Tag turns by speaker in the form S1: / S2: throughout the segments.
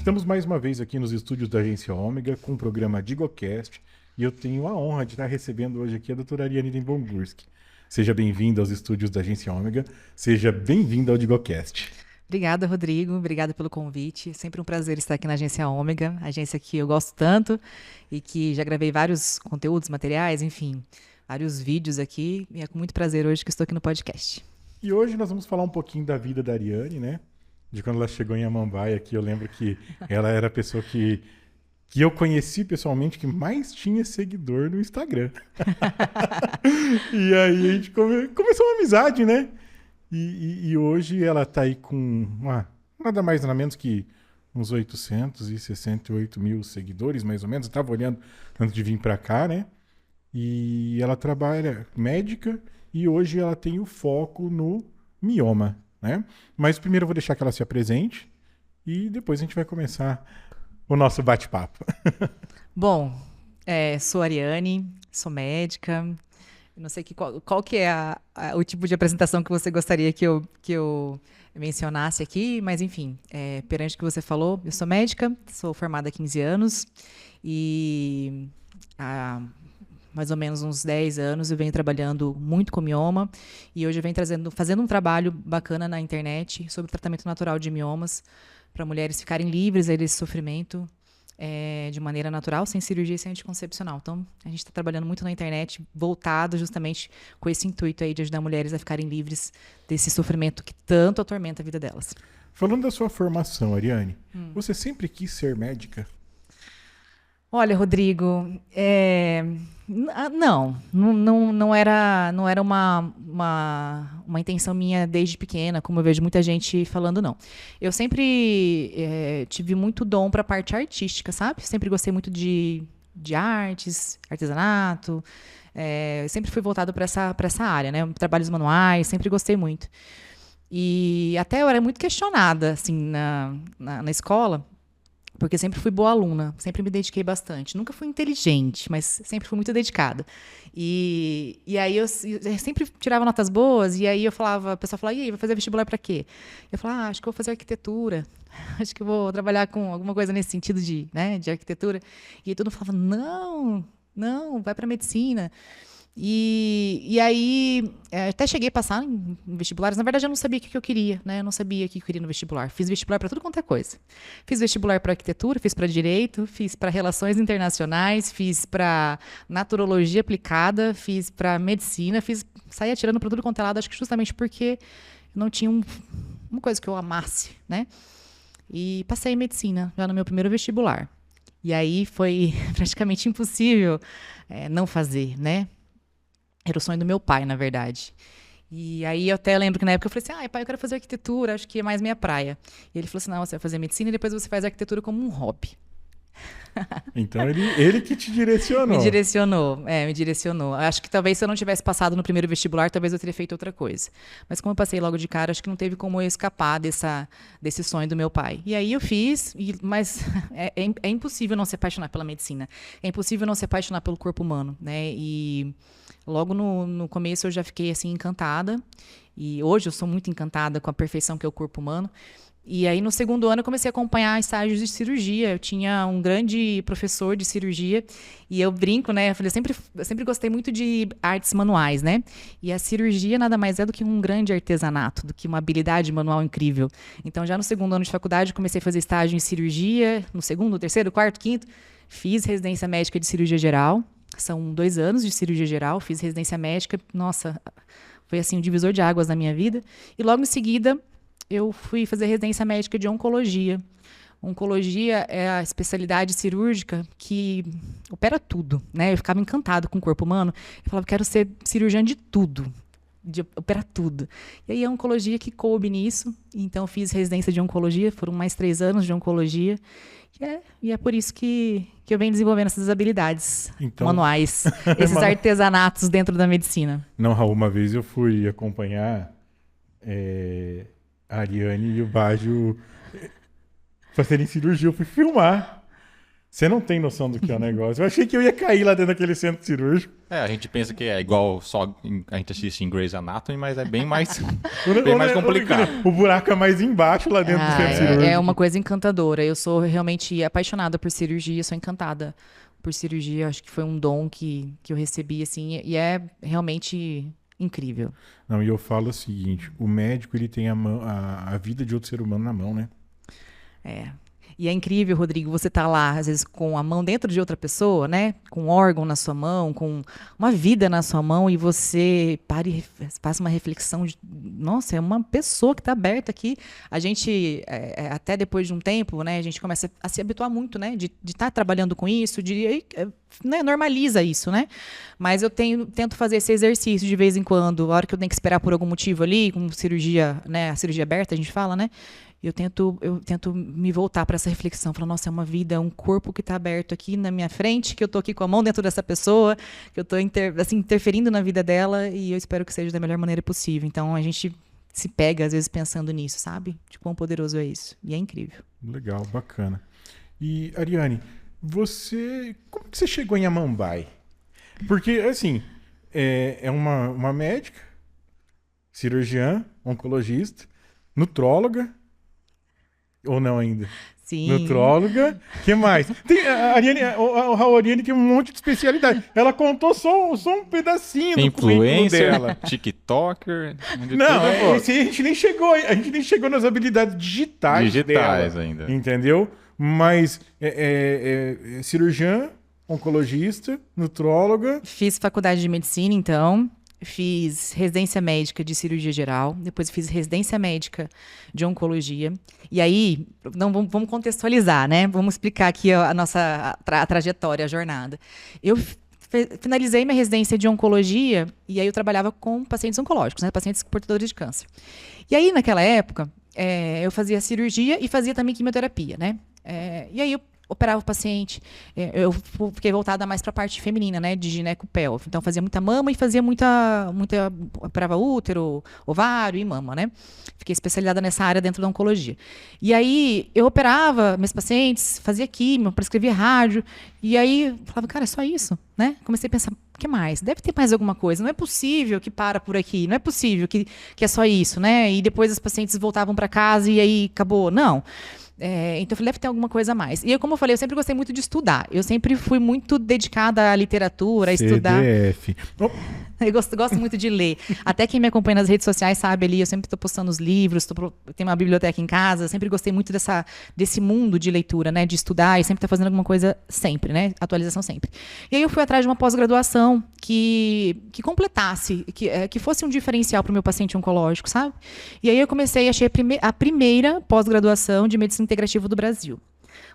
S1: Estamos mais uma vez aqui nos estúdios da Agência Ômega com o programa DigoCast e eu tenho a honra de estar recebendo hoje aqui a doutora Ariane Dembourg. Seja bem-vinda aos estúdios da Agência Ômega, seja bem-vinda ao DigoCast.
S2: Obrigada, Rodrigo. Obrigada pelo convite. Sempre um prazer estar aqui na Agência Ômega, agência que eu gosto tanto e que já gravei vários conteúdos, materiais, enfim, vários vídeos aqui. E é com muito prazer hoje que estou aqui no podcast.
S1: E hoje nós vamos falar um pouquinho da vida da Ariane, né? De quando ela chegou em Amambaia aqui, eu lembro que ela era a pessoa que eu conheci pessoalmente que mais tinha seguidor no Instagram. E aí a gente começou uma amizade, né? E hoje ela tá aí com nada mais nada menos que uns 868 mil seguidores, mais ou menos. Eu tava olhando antes de vir para cá, né? E ela trabalha médica e hoje ela tem o foco no mioma, né? Mas primeiro eu vou deixar que ela se apresente e depois a gente vai começar o nosso bate-papo.
S2: Bom, sou Ariane, sou médica. Não sei qual que é o tipo de apresentação que você gostaria que eu mencionasse aqui, mas enfim, perante o que você falou, eu sou médica, sou formada há 15 anos e há mais ou menos uns 10 anos eu venho trabalhando muito com mioma e hoje eu venho fazendo um trabalho bacana na internet sobre o tratamento natural de miomas para mulheres ficarem livres desse sofrimento de maneira natural, sem cirurgia e sem anticoncepcional. Então, a gente está trabalhando muito na internet, voltado justamente com esse intuito aí de ajudar mulheres a ficarem livres desse sofrimento que tanto atormenta a vida delas.
S1: Falando da sua formação, Ariane, você sempre quis ser médica?
S2: Olha, Rodrigo, não era uma intenção minha desde pequena, como eu vejo muita gente falando, não. Eu sempre tive muito dom para a parte artística, sabe? Sempre gostei muito de artes, artesanato, sempre fui voltado para essa área, né? Trabalhos manuais, sempre gostei muito. E até eu era muito questionada, assim, na escola, porque sempre fui boa aluna, sempre me dediquei bastante. Nunca fui inteligente, mas sempre fui muito dedicada. E aí eu sempre tirava notas boas, e aí a pessoa falava, e aí, vai fazer vestibular para quê? Eu falava, acho que eu vou fazer arquitetura, acho que eu vou trabalhar com alguma coisa nesse sentido de arquitetura. E aí todo mundo falava, não, vai para medicina. E aí, até cheguei a passar em vestibulares. Na verdade, eu não sabia o que eu queria, né? Eu não sabia o que eu queria no vestibular. Fiz vestibular para tudo quanto é coisa. Fiz vestibular para arquitetura, fiz para direito, fiz para relações internacionais, fiz para naturologia aplicada, fiz para medicina, saí atirando para tudo quanto é lado, acho que justamente porque não tinha uma coisa que eu amasse, né? E passei em medicina, já no meu primeiro vestibular. E aí foi praticamente impossível não fazer, né? Era o sonho do meu pai, na verdade. E aí eu até lembro que na época eu falei assim, pai, eu quero fazer arquitetura, acho que é mais minha praia. E ele falou assim, não, você vai fazer medicina e depois você faz arquitetura como um hobby.
S1: Então ele que te direcionou.
S2: Me direcionou. Acho que talvez se eu não tivesse passado no primeiro vestibular, talvez eu teria feito outra coisa. Mas como eu passei logo de cara, acho que não teve como eu escapar desse sonho do meu pai. E aí eu fiz, mas é impossível não se apaixonar pela medicina. É impossível não se apaixonar pelo corpo humano, né? E logo no começo eu já fiquei assim encantada. E hoje eu sou muito encantada com a perfeição que é o corpo humano. E aí, no segundo ano, eu comecei a acompanhar estágios de cirurgia. Eu tinha um grande professor de cirurgia e eu brinco, né? Eu sempre gostei muito de artes manuais, né? E a cirurgia nada mais é do que um grande artesanato, do que uma habilidade manual incrível. Então, já no segundo ano de faculdade, comecei a fazer estágio em cirurgia. No segundo, terceiro, quarto, quinto, fiz residência médica de cirurgia geral. São 2 anos de cirurgia geral. Fiz residência médica. Nossa, foi assim um divisor de águas na minha vida. E logo em seguida eu fui fazer residência médica de oncologia. Oncologia é a especialidade cirúrgica que opera tudo, né? Eu ficava encantada com o corpo humano. Eu falava, quero ser cirurgiã de tudo, de operar tudo. E aí a oncologia que coube nisso. Então eu fiz residência de oncologia, foram mais 3 anos de oncologia. E é por isso que eu venho desenvolvendo essas habilidades manuais, esses artesanatos dentro da medicina.
S1: Não, Raul, uma vez eu fui acompanhar a Ariane e o Baggio fazerem cirurgia, eu fui filmar. Você não tem noção do que é o negócio. Eu achei que eu ia cair lá dentro daquele centro cirúrgico.
S3: A gente pensa que é igual só a gente assiste em Grey's Anatomy, mas é bem mais, bem mais complicado.
S1: O buraco é mais embaixo lá dentro do centro cirúrgico.
S2: É uma coisa encantadora. Eu sou realmente apaixonada por cirurgia, sou encantada por cirurgia. Acho que foi um dom que eu recebi, assim, e é realmente incrível.
S1: Não, e eu falo o seguinte, o médico, ele tem a vida de outro ser humano na mão, né?
S2: É. E é incrível, Rodrigo, você tá lá, às vezes, com a mão dentro de outra pessoa, né? Com um órgão na sua mão, com uma vida na sua mão, e você para e faz uma reflexão de, nossa, é uma pessoa que está aberta aqui. A gente, até depois de um tempo, né, a gente começa a se habituar muito, né? De estar trabalhando com isso, né, normaliza isso, né? Mas eu tento fazer esse exercício de vez em quando, a hora que eu tenho que esperar por algum motivo ali, com cirurgia, né? A cirurgia aberta, a gente fala, né? Eu tento me voltar para essa reflexão, falar, nossa, é uma vida, um corpo que está aberto aqui na minha frente, que eu estou aqui com a mão dentro dessa pessoa, que eu estou interferindo na vida dela, e eu espero que seja da melhor maneira possível. Então, a gente se pega, às vezes, pensando nisso, sabe? De quão poderoso é isso. E é incrível.
S1: Legal, bacana. E, Ariane, como que você chegou em Amambai? Porque, assim, é uma médica, cirurgiã, oncologista, nutróloga, ou não ainda?
S2: Sim.
S1: Nutróloga. O que mais? A Ariane tem um monte de especialidade. Ela contou só um pedacinho do currículo dela.
S3: TikToker.
S1: Não, a gente nem chegou nas habilidades digitais dela,
S3: ainda.
S1: Entendeu? Mas cirurgiã, oncologista, nutróloga.
S2: Fiz faculdade de medicina, então. Fiz residência médica de cirurgia geral, depois fiz residência médica de oncologia. E aí, vamos contextualizar, né? Vamos explicar aqui a nossa trajetória, a jornada. Eu finalizei minha residência de oncologia e aí eu trabalhava com pacientes oncológicos, né? Pacientes portadores de câncer. E aí, naquela época, eu fazia cirurgia e fazia também quimioterapia, né? E aí eu operava o paciente, eu fiquei voltada mais para a parte feminina, né, de ginecopelve. Então, fazia muita mama e fazia operava útero, ovário e mama, né? Fiquei especializada nessa área dentro da oncologia. E aí, eu operava meus pacientes, fazia quimio, prescrevia rádio, e aí, eu falava, cara, é só isso, né? Comecei a pensar, o que mais? Deve ter mais alguma coisa. Não é possível que para por aqui, não é possível que é só isso, né? E depois os pacientes voltavam para casa e aí acabou. Não. Então, eu falei, deve ter alguma coisa a mais. E, como eu falei, eu sempre gostei muito de estudar. Eu sempre fui muito dedicada à literatura, a estudar.
S1: CDF.
S2: Eu gosto muito de ler. Até quem me acompanha nas redes sociais sabe ali, eu sempre estou postando os livros, tenho uma biblioteca em casa, eu sempre gostei muito desse mundo de leitura, né? De estudar e sempre estar fazendo alguma coisa sempre, né? Atualização sempre. E aí eu fui atrás de uma pós-graduação que completasse, que fosse um diferencial para o meu paciente oncológico, sabe? E aí eu achei a primeira pós-graduação de medicina integrativa do Brasil.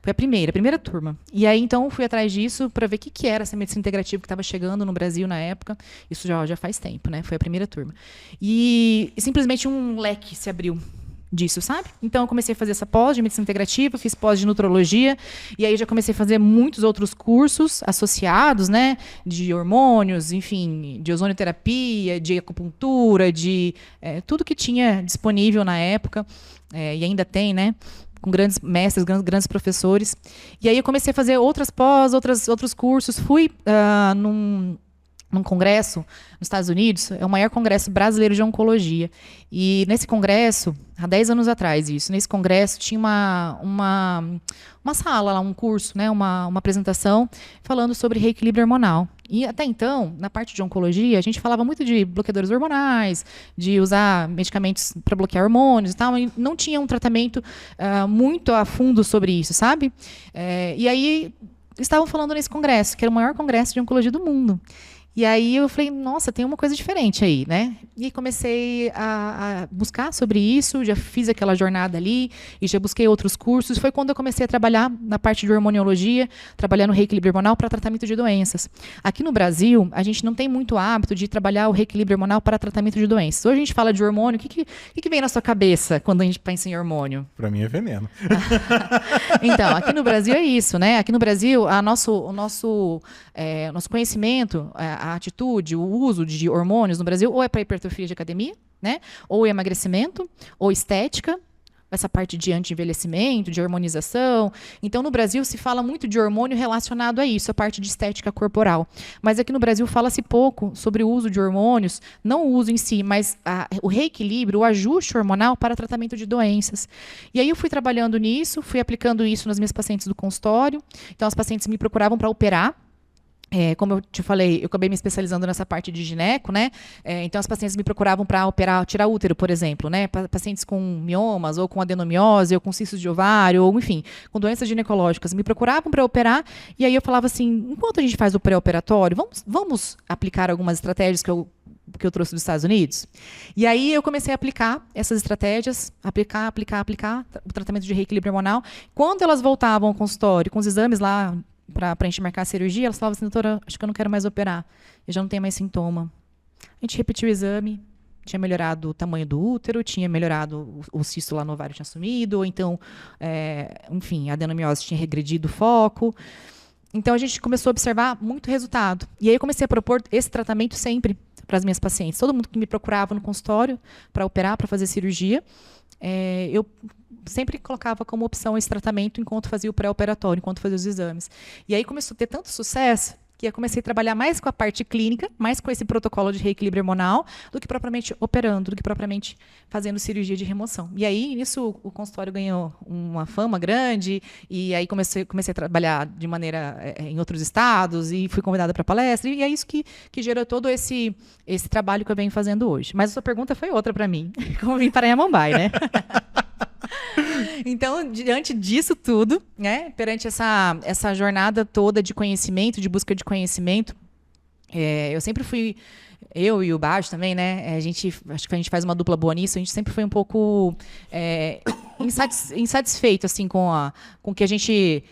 S2: Foi a primeira turma. E aí, então, fui atrás disso para ver o que era essa medicina integrativa que estava chegando no Brasil na época. Isso já faz tempo, né? Foi a primeira turma. E simplesmente um leque se abriu disso, sabe? Então, eu comecei a fazer essa pós de medicina integrativa, fiz pós de nutrologia, e aí já comecei a fazer muitos outros cursos associados, né? De hormônios, enfim, de ozonioterapia, de acupuntura, de tudo que tinha disponível na época, e ainda tem, né? Com grandes mestres, grandes professores. E aí eu comecei a fazer outras pós, outros cursos. Fui num congresso nos Estados Unidos, é o maior congresso brasileiro de oncologia. E nesse congresso, há 10 anos atrás isso, nesse congresso tinha uma sala lá, um curso, né, uma apresentação falando sobre reequilíbrio hormonal. E até então, na parte de oncologia, a gente falava muito de bloqueadores hormonais, de usar medicamentos para bloquear hormônios e tal, e não tinha um tratamento muito a fundo sobre isso, sabe? E aí, estavam falando nesse congresso, que era o maior congresso de oncologia do mundo. E aí eu falei, nossa, tem uma coisa diferente aí, né? E comecei a buscar sobre isso, já fiz aquela jornada ali e já busquei outros cursos. Foi quando eu comecei a trabalhar na parte de hormoniologia, trabalhar no reequilíbrio hormonal para tratamento de doenças. Aqui no Brasil, a gente não tem muito hábito de trabalhar o reequilíbrio hormonal para tratamento de doenças. Hoje a gente fala de hormônio, o que vem na sua cabeça quando a gente pensa em hormônio?
S1: Para mim é veneno.
S2: Então, aqui no Brasil é isso, né? Aqui no Brasil, o nosso conhecimento, a atitude, o uso de hormônios no Brasil, ou é para hipertrofia de academia, né? Ou emagrecimento, ou estética, essa parte de anti-envelhecimento, de hormonização. Então, no Brasil, se fala muito de hormônio relacionado a isso, a parte de estética corporal. Mas aqui no Brasil fala-se pouco sobre o uso de hormônios, não o uso em si, mas o reequilíbrio, o ajuste hormonal para tratamento de doenças. E aí eu fui trabalhando nisso, fui aplicando isso nas minhas pacientes do consultório. Então, as pacientes me procuravam para operar. Como eu te falei, eu acabei me especializando nessa parte de gineco, né? Então, as pacientes me procuravam para operar, tirar útero, por exemplo, né? Pacientes com miomas, ou com adenomiose, ou com cistos de ovário, ou, enfim, com doenças ginecológicas, me procuravam para operar, e aí eu falava assim, enquanto a gente faz o pré-operatório, vamos aplicar algumas estratégias que eu trouxe dos Estados Unidos? E aí eu comecei a aplicar essas estratégias, aplicar o tratamento de reequilíbrio hormonal. Quando elas voltavam ao consultório, com os exames lá, para a gente marcar a cirurgia, elas falavam assim, doutora, acho que eu não quero mais operar, eu já não tenho mais sintoma. A gente repetiu o exame, tinha melhorado o tamanho do útero, tinha melhorado o cisto lá no ovário tinha sumido, ou então, enfim, a adenomiose tinha regredido o foco. Então, a gente começou a observar muito resultado. E aí, eu comecei a propor esse tratamento sempre para as minhas pacientes. Todo mundo que me procurava no consultório para operar, para fazer cirurgia, eu sempre colocava como opção esse tratamento enquanto fazia o pré-operatório, enquanto fazia os exames. E aí começou a ter tanto sucesso que eu comecei a trabalhar mais com a parte clínica, mais com esse protocolo de reequilíbrio hormonal, do que propriamente operando, do que propriamente fazendo cirurgia de remoção. E aí, nisso, o consultório ganhou uma fama grande, e aí comecei a trabalhar de maneira em outros estados, e fui convidada para palestra, e é isso que gerou todo esse trabalho que eu venho fazendo hoje. Mas a sua pergunta foi outra para mim, como vim para Inhamambai, né? Então, diante disso tudo, né, perante essa jornada toda de conhecimento, de busca de conhecimento, eu sempre fui, eu e o Bajo também, né, acho que a gente faz uma dupla boa nisso, a gente sempre foi um pouco insatisfeito assim, com o que a gente...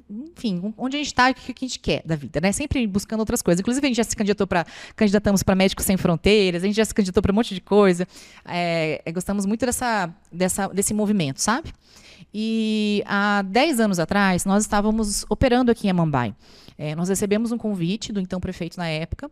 S2: enfim, onde a gente está e o que a gente quer da vida, né? Sempre buscando outras coisas. Inclusive, a gente já se candidatamos para Médicos Sem Fronteiras, a gente já se candidatou para um monte de coisa. Gostamos muito desse movimento, sabe? E há 10 anos atrás, nós estávamos operando aqui em Inhamambai. Nós recebemos um convite do então prefeito na época,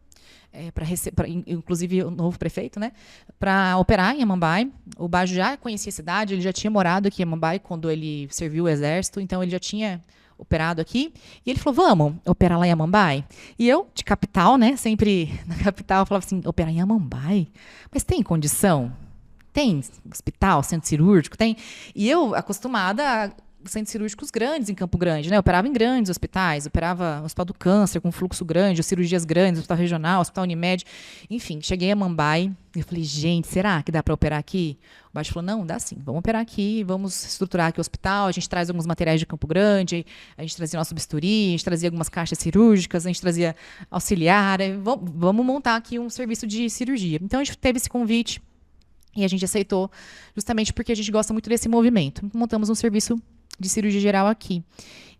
S2: inclusive o novo prefeito, né, para operar em Inhamambai. O Bajo já conhecia a cidade, ele já tinha morado aqui em Inhamambai quando ele serviu o exército, então ele já tinha operado aqui, e ele falou, vamos operar lá em Inhamambai? E eu, de capital, né, sempre na capital, falava assim, operar em Inhamambai? Mas tem condição? Tem hospital, centro cirúrgico? Tem? E eu, acostumada a centros cirúrgicos grandes em Campo Grande, né? Eu operava em grandes hospitais, operava no Hospital do Câncer, com fluxo grande, cirurgias grandes, Hospital Regional, Hospital Unimed, enfim, cheguei a Inhamambai e eu falei, gente, será que dá para operar aqui? O Baixo falou, não, dá sim, vamos operar aqui, vamos estruturar aqui o hospital, a gente traz alguns materiais de Campo Grande, a gente trazia nosso bisturi, a gente trazia algumas caixas cirúrgicas, a gente trazia auxiliar, vamos montar aqui um serviço de cirurgia. Então, a gente teve esse convite e a gente aceitou, justamente porque a gente gosta muito desse movimento. Montamos um serviço de cirurgia geral aqui.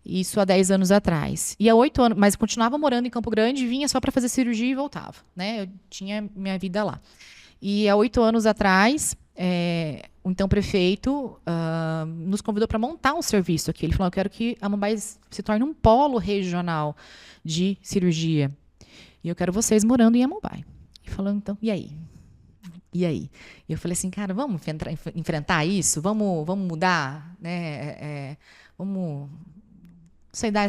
S2: Isso há 10 anos atrás. E há 8 anos, mas continuava morando em Campo Grande, vinha só para fazer cirurgia e voltava, né? Eu tinha minha vida lá. E há 8 anos atrás, o então prefeito nos convidou para montar um serviço aqui. Ele falou, eu quero que a Inhamambai se torne um polo regional de cirurgia. E eu quero vocês morando em Inhamambai. E falou, então, e aí? E aí? E eu falei assim, cara, vamos enfrentar isso? Vamos mudar? Né? Vamos dar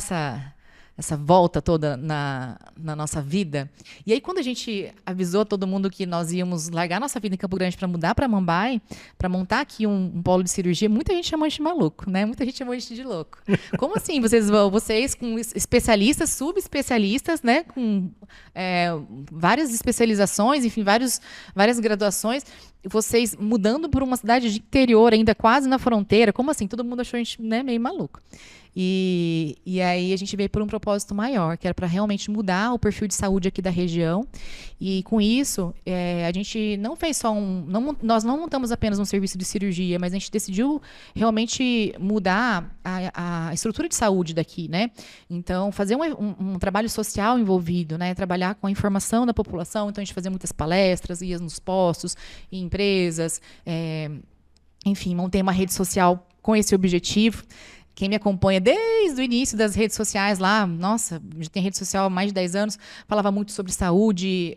S2: essa volta toda na nossa vida. E aí, quando a gente avisou todo mundo que nós íamos largar nossa vida em Campo Grande para mudar para Inhamambai, para montar aqui um polo de cirurgia, muita gente chamou a gente de maluco, né? Muita gente chamou a gente de louco. Como assim? Vocês com especialistas, subespecialistas, né? Com várias especializações, enfim, várias graduações, vocês mudando por uma cidade de interior, ainda quase na fronteira, como assim? Todo mundo achou a gente, né, meio maluco. E aí a gente veio por um propósito maior, que era para realmente mudar o perfil de saúde aqui da região. E com isso, a gente não fez só nós não montamos apenas um serviço de cirurgia, mas a gente decidiu realmente mudar a estrutura de saúde daqui, né? Então, fazer um trabalho social envolvido, né? Trabalhar com a informação da população. Então, a gente fazia muitas palestras, ia nos postos, em empresas, enfim, montei uma rede social com esse objetivo Quem me acompanha desde o início das redes sociais lá, nossa, já tem rede social há mais de 10 anos, falava muito sobre saúde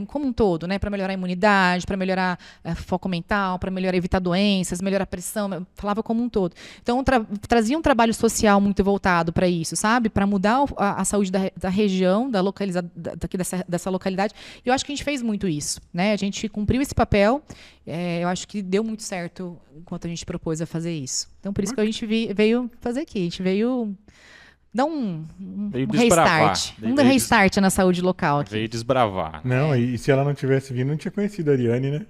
S2: como um todo, né? Para melhorar a imunidade, para melhorar foco mental, para melhorar evitar doenças, melhorar a pressão, falava como um todo. Então, trazia um trabalho social muito voltado para isso, sabe? Para mudar a saúde da região, daqui dessa localidade. E eu acho que a gente fez muito isso, né? A gente cumpriu esse papel. Eu acho que deu muito certo enquanto a gente propôs a fazer isso. Então, por isso que a gente veio fazer aqui. A gente veio dar um restart. Restart na saúde local aqui.
S3: Veio desbravar.
S1: Não, e se ela não tivesse vindo, não tinha conhecido a Ariane, né?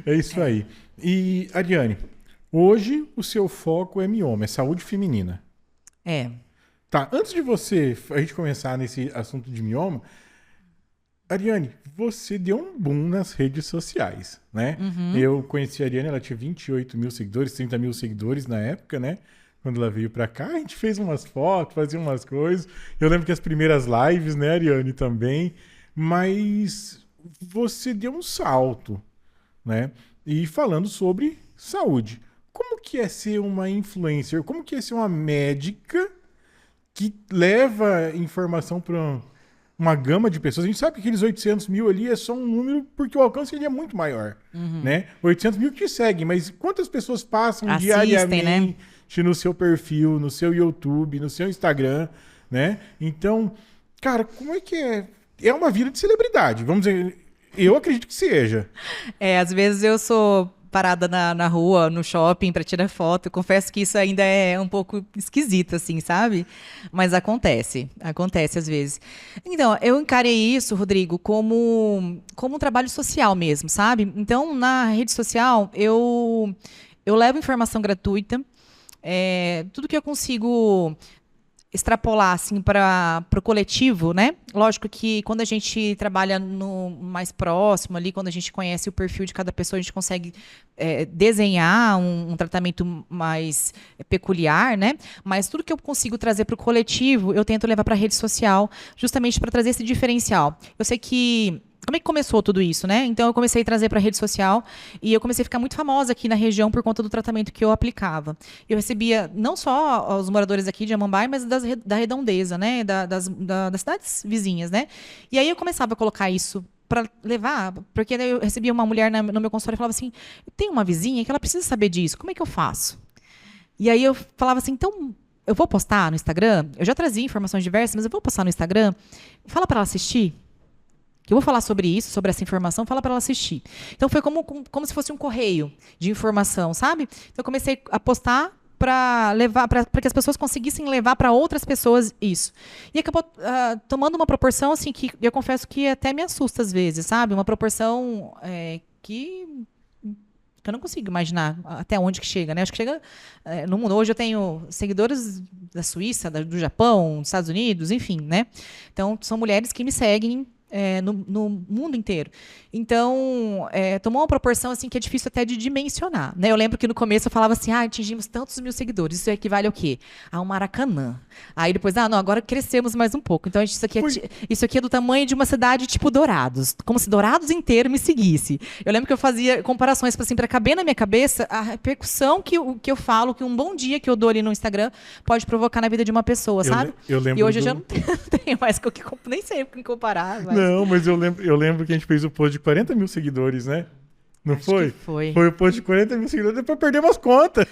S1: É isso aí. E, Ariane, hoje o seu foco é mioma, é saúde feminina. Tá, antes de a gente começar nesse assunto de mioma, Ariane, você deu um boom nas redes sociais, né?
S2: Uhum.
S1: Eu conheci a Ariane, ela tinha 28 mil seguidores, 30 mil seguidores na época, né? Quando ela veio pra cá, a gente fez umas fotos, fazia umas coisas. Eu lembro que as primeiras lives, né, Ariane, também. Mas você deu um salto, né? E falando sobre saúde. Como que é ser uma influencer? Como que é ser uma médica que leva informação para uma gama de pessoas? A gente sabe que aqueles 800 mil ali é só um número porque o alcance ele é muito maior, né? 800 mil que te seguem, mas quantas pessoas passam diariamente, né, no seu perfil, no seu YouTube, no seu Instagram, né? Então, cara, como é que é? É uma vida de celebridade, vamos dizer, eu acredito que seja.
S2: Às vezes eu sou parada na rua, no shopping, para tirar foto. Eu confesso que isso ainda é um pouco esquisito, assim, sabe? Mas acontece às vezes. Então, eu encarei isso, Rodrigo, como um trabalho social mesmo, sabe? Então, na rede social, eu levo informação gratuita, tudo que eu consigo extrapolar assim para o coletivo, né? Lógico que quando a gente trabalha no mais próximo ali, quando a gente conhece o perfil de cada pessoa, a gente consegue desenhar um tratamento mais peculiar, né? Mas tudo que eu consigo trazer para o coletivo, eu tento levar para a rede social, justamente para trazer esse diferencial. Eu sei que como é que começou tudo isso, né? Então, eu comecei a trazer para a rede social e eu comecei a ficar muito famosa aqui na região por conta do tratamento que eu aplicava. Eu recebia não só os moradores aqui de Amambai, mas da redondeza, né? Das cidades vizinhas, né? E aí eu começava a colocar isso para levar, porque eu recebia uma mulher no meu consultório e falava assim, tem uma vizinha que ela precisa saber disso, como é que eu faço? E aí eu falava assim, então, eu vou postar no Instagram? Eu já trazia informações diversas, mas eu vou postar no Instagram? Fala para ela assistir. Eu vou falar sobre isso, sobre essa informação, fala para ela assistir. Então, foi como se fosse um correio de informação, sabe? Então, eu comecei a postar para que as pessoas conseguissem levar para outras pessoas isso. E acabou tomando uma proporção assim que eu confesso que até me assusta às vezes, sabe? Uma proporção que eu não consigo imaginar até onde que chega, né? Acho que chega no mundo. Hoje eu tenho seguidores da Suíça, do Japão, dos Estados Unidos, enfim, né? Então, são mulheres que me seguem no mundo inteiro. Então, tomou uma proporção assim que é difícil até de dimensionar, né? Eu lembro que no começo eu falava assim, atingimos tantos mil seguidores, isso equivale ao quê? A um Maracanã. Aí depois, não, agora crescemos mais um pouco. Então, isso aqui é do tamanho de uma cidade tipo Dourados, como se Dourados inteiro me seguisse. Eu lembro que eu fazia comparações assim, para caber na minha cabeça a repercussão que eu falo, que um bom dia que eu dou ali no Instagram pode provocar na vida de uma pessoa, sabe?
S1: Eu lembro
S2: e hoje eu já não tenho mais com o que nem sei com o que comparar. Mas...
S1: Não, mas eu lembro que a gente fez o post de 40 mil seguidores, né? Não foi?
S2: Foi.
S1: Foi o post de 40 mil seguidores, depois perdemos as contas.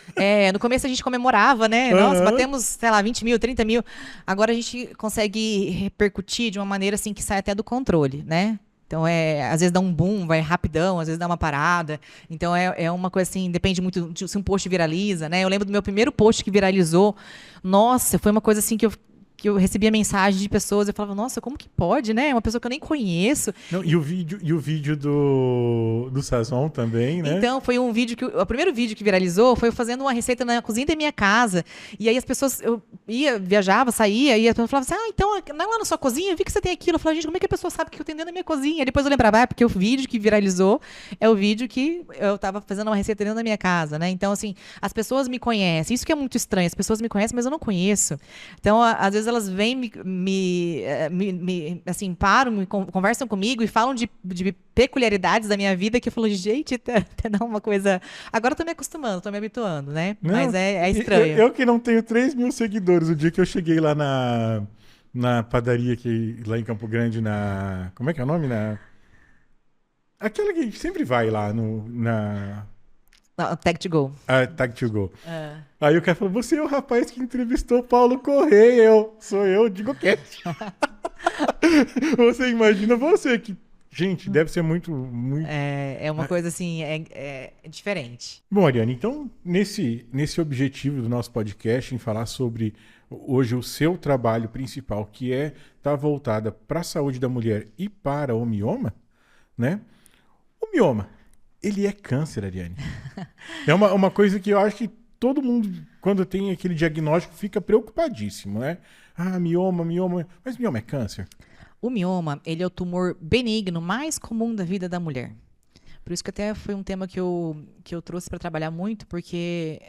S2: No começo a gente comemorava, né? Nossa, batemos, sei lá, 20 mil, 30 mil. Agora a gente consegue repercutir de uma maneira assim que sai até do controle, né? Então, às vezes dá um boom, vai rapidão, às vezes dá uma parada. Então, é uma coisa assim, depende muito de se um post viraliza, né? Eu lembro do meu primeiro post que viralizou. Nossa, foi uma coisa assim que eu recebia mensagem de pessoas, eu falava, nossa, como que pode, né? Uma pessoa que eu nem conheço.
S1: Não, e o vídeo do Sazon também, né?
S2: Então, foi um vídeo o primeiro vídeo que viralizou foi eu fazendo uma receita na cozinha da minha casa. E aí as pessoas, eu viajava, saía, e a pessoa falava assim, então, lá na sua cozinha, eu vi que você tem aquilo. Eu falava, gente, como é que a pessoa sabe que eu tenho dentro da minha cozinha? E depois eu lembrava, porque o vídeo que viralizou é o vídeo que eu estava fazendo uma receita dentro da minha casa, né? Então, assim, as pessoas me conhecem. Isso que é muito estranho, as pessoas me conhecem, mas eu não conheço. Então, às vezes elas vêm, assim, param, conversam comigo e falam de peculiaridades da minha vida que eu falo, gente, até dá uma coisa... Agora eu tô me acostumando, tô me habituando, né?
S1: Não,
S2: Mas é estranho.
S1: Eu que não tenho 3 mil seguidores, o dia que eu cheguei lá na padaria lá em Campo Grande, como é que é o nome? Aquela que a gente sempre vai lá
S2: Tag to go.
S1: Tag to Go. Aí o cara falou, você é o rapaz que entrevistou Paulo Correia. Sou eu, digo que Você imagina você que... Gente, deve ser muito...
S2: É uma coisa assim, é diferente.
S1: Bom, Ariane, então, nesse objetivo do nosso podcast, em falar sobre hoje o seu trabalho principal, que é estar voltada para a saúde da mulher e para o mioma, né? O mioma, ele é câncer, Ariane. É uma coisa que eu acho que todo mundo, quando tem aquele diagnóstico, fica preocupadíssimo, né? Ah, mioma. Mas mioma é câncer?
S2: O mioma, ele é o tumor benigno mais comum da vida da mulher. Por isso que até foi um tema que eu trouxe para trabalhar muito, porque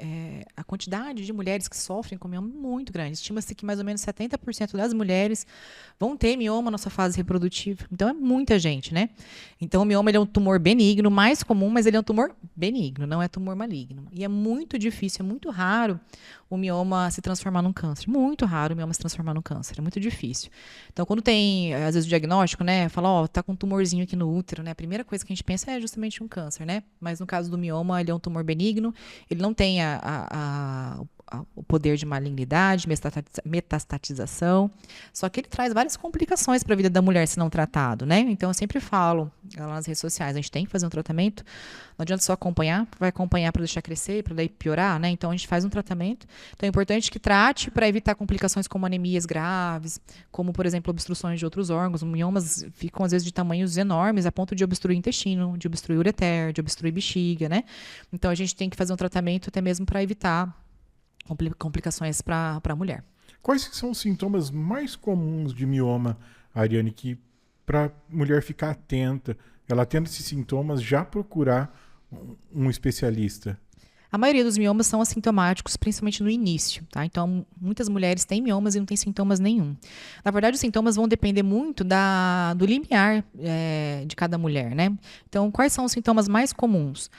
S2: a quantidade de mulheres que sofrem com mioma é muito grande. Estima-se que mais ou menos 70% das mulheres vão ter mioma na sua fase reprodutiva. Então, é muita gente, né? Então, o mioma ele é um tumor benigno, mais comum, mas ele é um tumor benigno, não é tumor maligno. E é muito difícil, é muito raro o mioma se transformar num câncer. Muito raro o mioma se transformar num câncer. É muito difícil. Então, quando tem, às vezes, o diagnóstico, né? Fala, tá com um tumorzinho aqui no útero, né? A primeira coisa que a gente pensa é justamente um câncer, né? Mas no caso do mioma, ele é um tumor benigno. Ele não tem o poder de malignidade, metastatização. Só que ele traz várias complicações para a vida da mulher se não tratado, né? Então, eu sempre falo lá nas redes sociais, a gente tem que fazer um tratamento. Não adianta só acompanhar, vai acompanhar para deixar crescer, para daí piorar, né? Então, a gente faz um tratamento. Então, é importante que trate para evitar complicações como anemias graves, como, por exemplo, obstruções de outros órgãos. Os miomas ficam, às vezes, de tamanhos enormes, a ponto de obstruir o intestino, de obstruir o ureter, de obstruir bexiga, né? Então, a gente tem que fazer um tratamento até mesmo para evitar complicações para a mulher.
S1: Quais são os sintomas mais comuns de mioma, Ariane, que para a mulher ficar atenta, ela tendo esses sintomas, já procurar um especialista?
S2: A maioria dos miomas são assintomáticos, principalmente no início, tá? Então, muitas mulheres têm miomas e não têm sintomas nenhum. Na verdade, os sintomas vão depender muito do limiar de cada mulher, né? Então, quais são os sintomas mais comuns?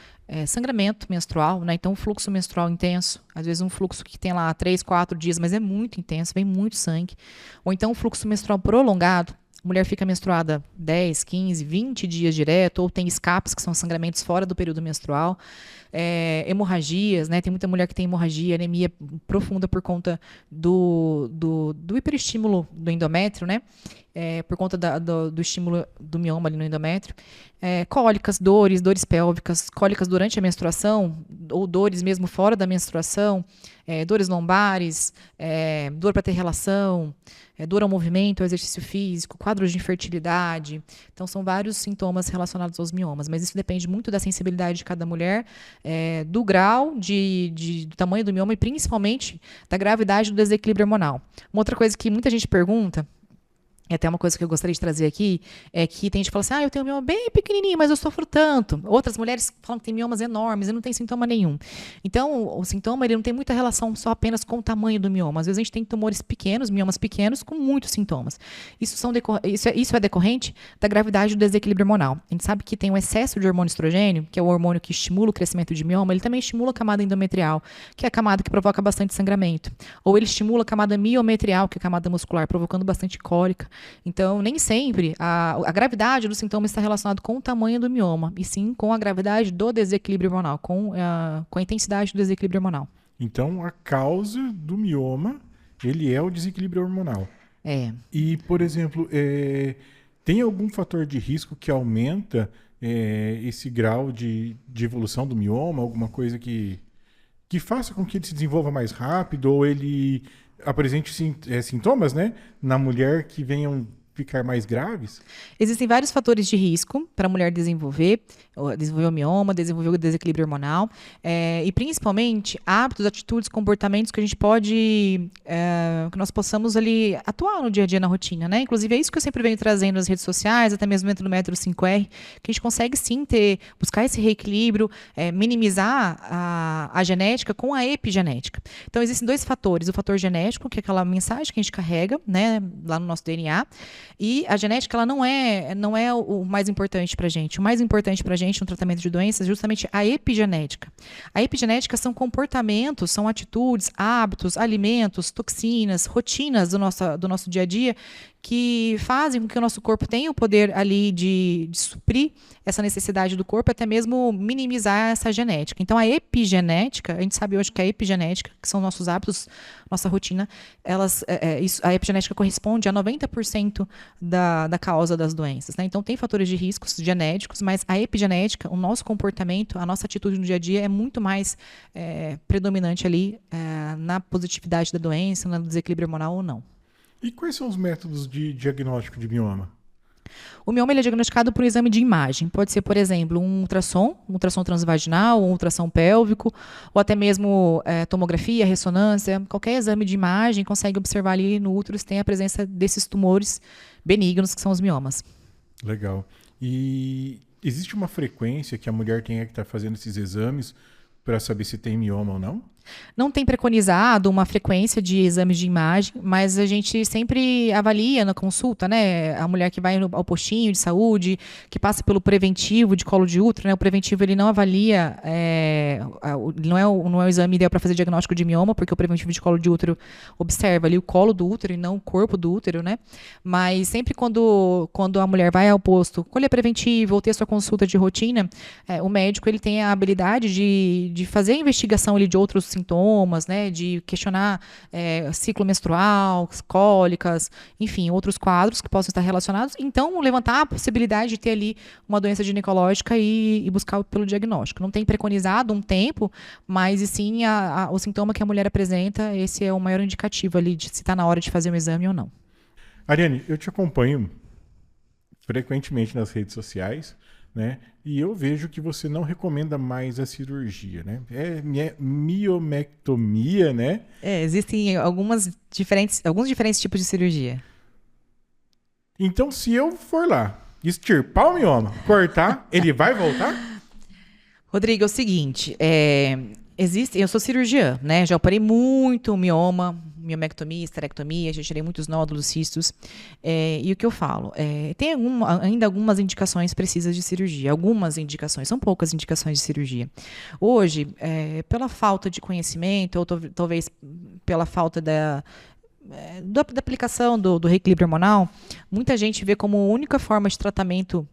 S2: Sangramento menstrual, né? Então, fluxo menstrual intenso. Às vezes, um fluxo que tem lá 3, 4 dias, mas é muito intenso, vem muito sangue. Ou então, um fluxo menstrual prolongado. A mulher fica menstruada 10, 15, 20 dias direto, ou tem escapes, que são sangramentos fora do período menstrual. Hemorragias, né? Tem muita mulher que tem hemorragia, anemia profunda por conta do hiperestímulo do endométrio, né? Por conta do estímulo do mioma ali no endométrio. Cólicas, dores pélvicas, cólicas durante a menstruação, ou dores mesmo fora da menstruação, dores lombares, dor para ter relação, dor ao movimento, ao exercício físico, quadros de infertilidade. Então, são vários sintomas relacionados aos miomas, mas isso depende muito da sensibilidade de cada mulher, do grau do tamanho do mioma e principalmente da gravidade do desequilíbrio hormonal. Uma outra coisa que muita gente pergunta, e até uma coisa que eu gostaria de trazer aqui, é que tem gente que fala assim, eu tenho um mioma bem pequenininho, mas eu sofro tanto. Outras mulheres falam que tem miomas enormes e não tem sintoma nenhum. Então, o sintoma ele não tem muita relação só apenas com o tamanho do mioma. Às vezes a gente tem tumores pequenos, miomas pequenos, com muitos sintomas. Isso é decorrente da gravidade do desequilíbrio hormonal. A gente sabe que tem um excesso de hormônio estrogênio, que é o hormônio que estimula o crescimento de mioma, ele também estimula a camada endometrial, que é a camada que provoca bastante sangramento. Ou ele estimula a camada miometrial, que é a camada muscular, provocando bastante cólica. Então, nem sempre a gravidade do sintoma está relacionada com o tamanho do mioma, e sim com a gravidade do desequilíbrio hormonal, com a intensidade do desequilíbrio hormonal.
S1: Então, a causa do mioma, ele é o desequilíbrio hormonal. E, por exemplo, tem algum fator de risco que aumenta esse grau de evolução do mioma? Alguma coisa que faça com que ele se desenvolva mais rápido ou ele apresente sintomas, né? Na mulher que venham ficar mais graves?
S2: Existem vários fatores de risco para a mulher desenvolver o mioma, desenvolver o desequilíbrio hormonal, e principalmente hábitos, atitudes, comportamentos que a gente pode, que nós possamos ali atuar no dia a dia na rotina, né? Inclusive é isso que eu sempre venho trazendo nas redes sociais, até mesmo dentro do método 5R, que a gente consegue sim buscar esse reequilíbrio, minimizar a genética com a epigenética. Então existem dois fatores, o fator genético, que é aquela mensagem que a gente carrega, né, lá no nosso DNA, e a genética ela não é o mais importante para a gente. O mais importante para a gente no tratamento de doenças é justamente a epigenética. A epigenética são comportamentos, são atitudes, hábitos, alimentos, toxinas, rotinas do nosso dia a dia que fazem com que o nosso corpo tenha o poder ali de suprir essa necessidade do corpo, até mesmo minimizar essa genética. Então, a epigenética, a gente sabe hoje que a epigenética, que são nossos hábitos, nossa rotina, a epigenética corresponde a 90% da causa das doenças, né? Então, tem fatores de riscos genéticos, mas a epigenética, o nosso comportamento, a nossa atitude no dia a dia é muito mais predominante ali na positividade da doença, no desequilíbrio hormonal ou não.
S1: E quais são os métodos de diagnóstico de mioma?
S2: O mioma ele é diagnosticado por um exame de imagem. Pode ser, por exemplo, um ultrassom transvaginal, um ultrassom pélvico, ou até mesmo tomografia, ressonância. Qualquer exame de imagem consegue observar ali no útero se tem a presença desses tumores benignos, que são os miomas.
S1: Legal. E existe uma frequência que a mulher tenha que estar fazendo esses exames para saber se tem mioma ou não?
S2: Não tem preconizado uma frequência de exames de imagem, mas a gente sempre avalia na consulta, né? A mulher que vai ao postinho de saúde, que passa pelo preventivo de colo de útero, né? O preventivo ele não avalia, não é o exame ideal para fazer diagnóstico de mioma, porque o preventivo de colo de útero observa ali o colo do útero e não o corpo do útero, né? Mas sempre quando a mulher vai ao posto colher preventivo ou ter sua consulta de rotina, o médico ele tem a habilidade de fazer a investigação ali de outros sintomas, né, de questionar ciclo menstrual, cólicas, enfim, outros quadros que possam estar relacionados. Então, levantar a possibilidade de ter ali uma doença ginecológica e buscar pelo diagnóstico. Não tem preconizado um tempo, mas sim o sintoma que a mulher apresenta, esse é o maior indicativo ali de se está na hora de fazer um exame ou não.
S1: Ariane, eu te acompanho frequentemente nas redes sociais, né? E eu vejo que você não recomenda mais a cirurgia, né? É miomectomia, né?
S2: Existem alguns diferentes tipos de cirurgia.
S1: Então, se eu for lá, extirpar o mioma, cortar, ele vai voltar?
S2: Rodrigo, é o seguinte, eu sou cirurgiã, né? Já operei muito mioma, miomectomia, esterectomia, já tirei muitos nódulos, cistos. E o que eu falo? Tem ainda algumas indicações precisas de cirurgia. Algumas indicações, são poucas indicações de cirurgia. Hoje, pela falta de conhecimento, ou talvez pela falta da aplicação do reequilíbrio hormonal, muita gente vê como única forma de tratamento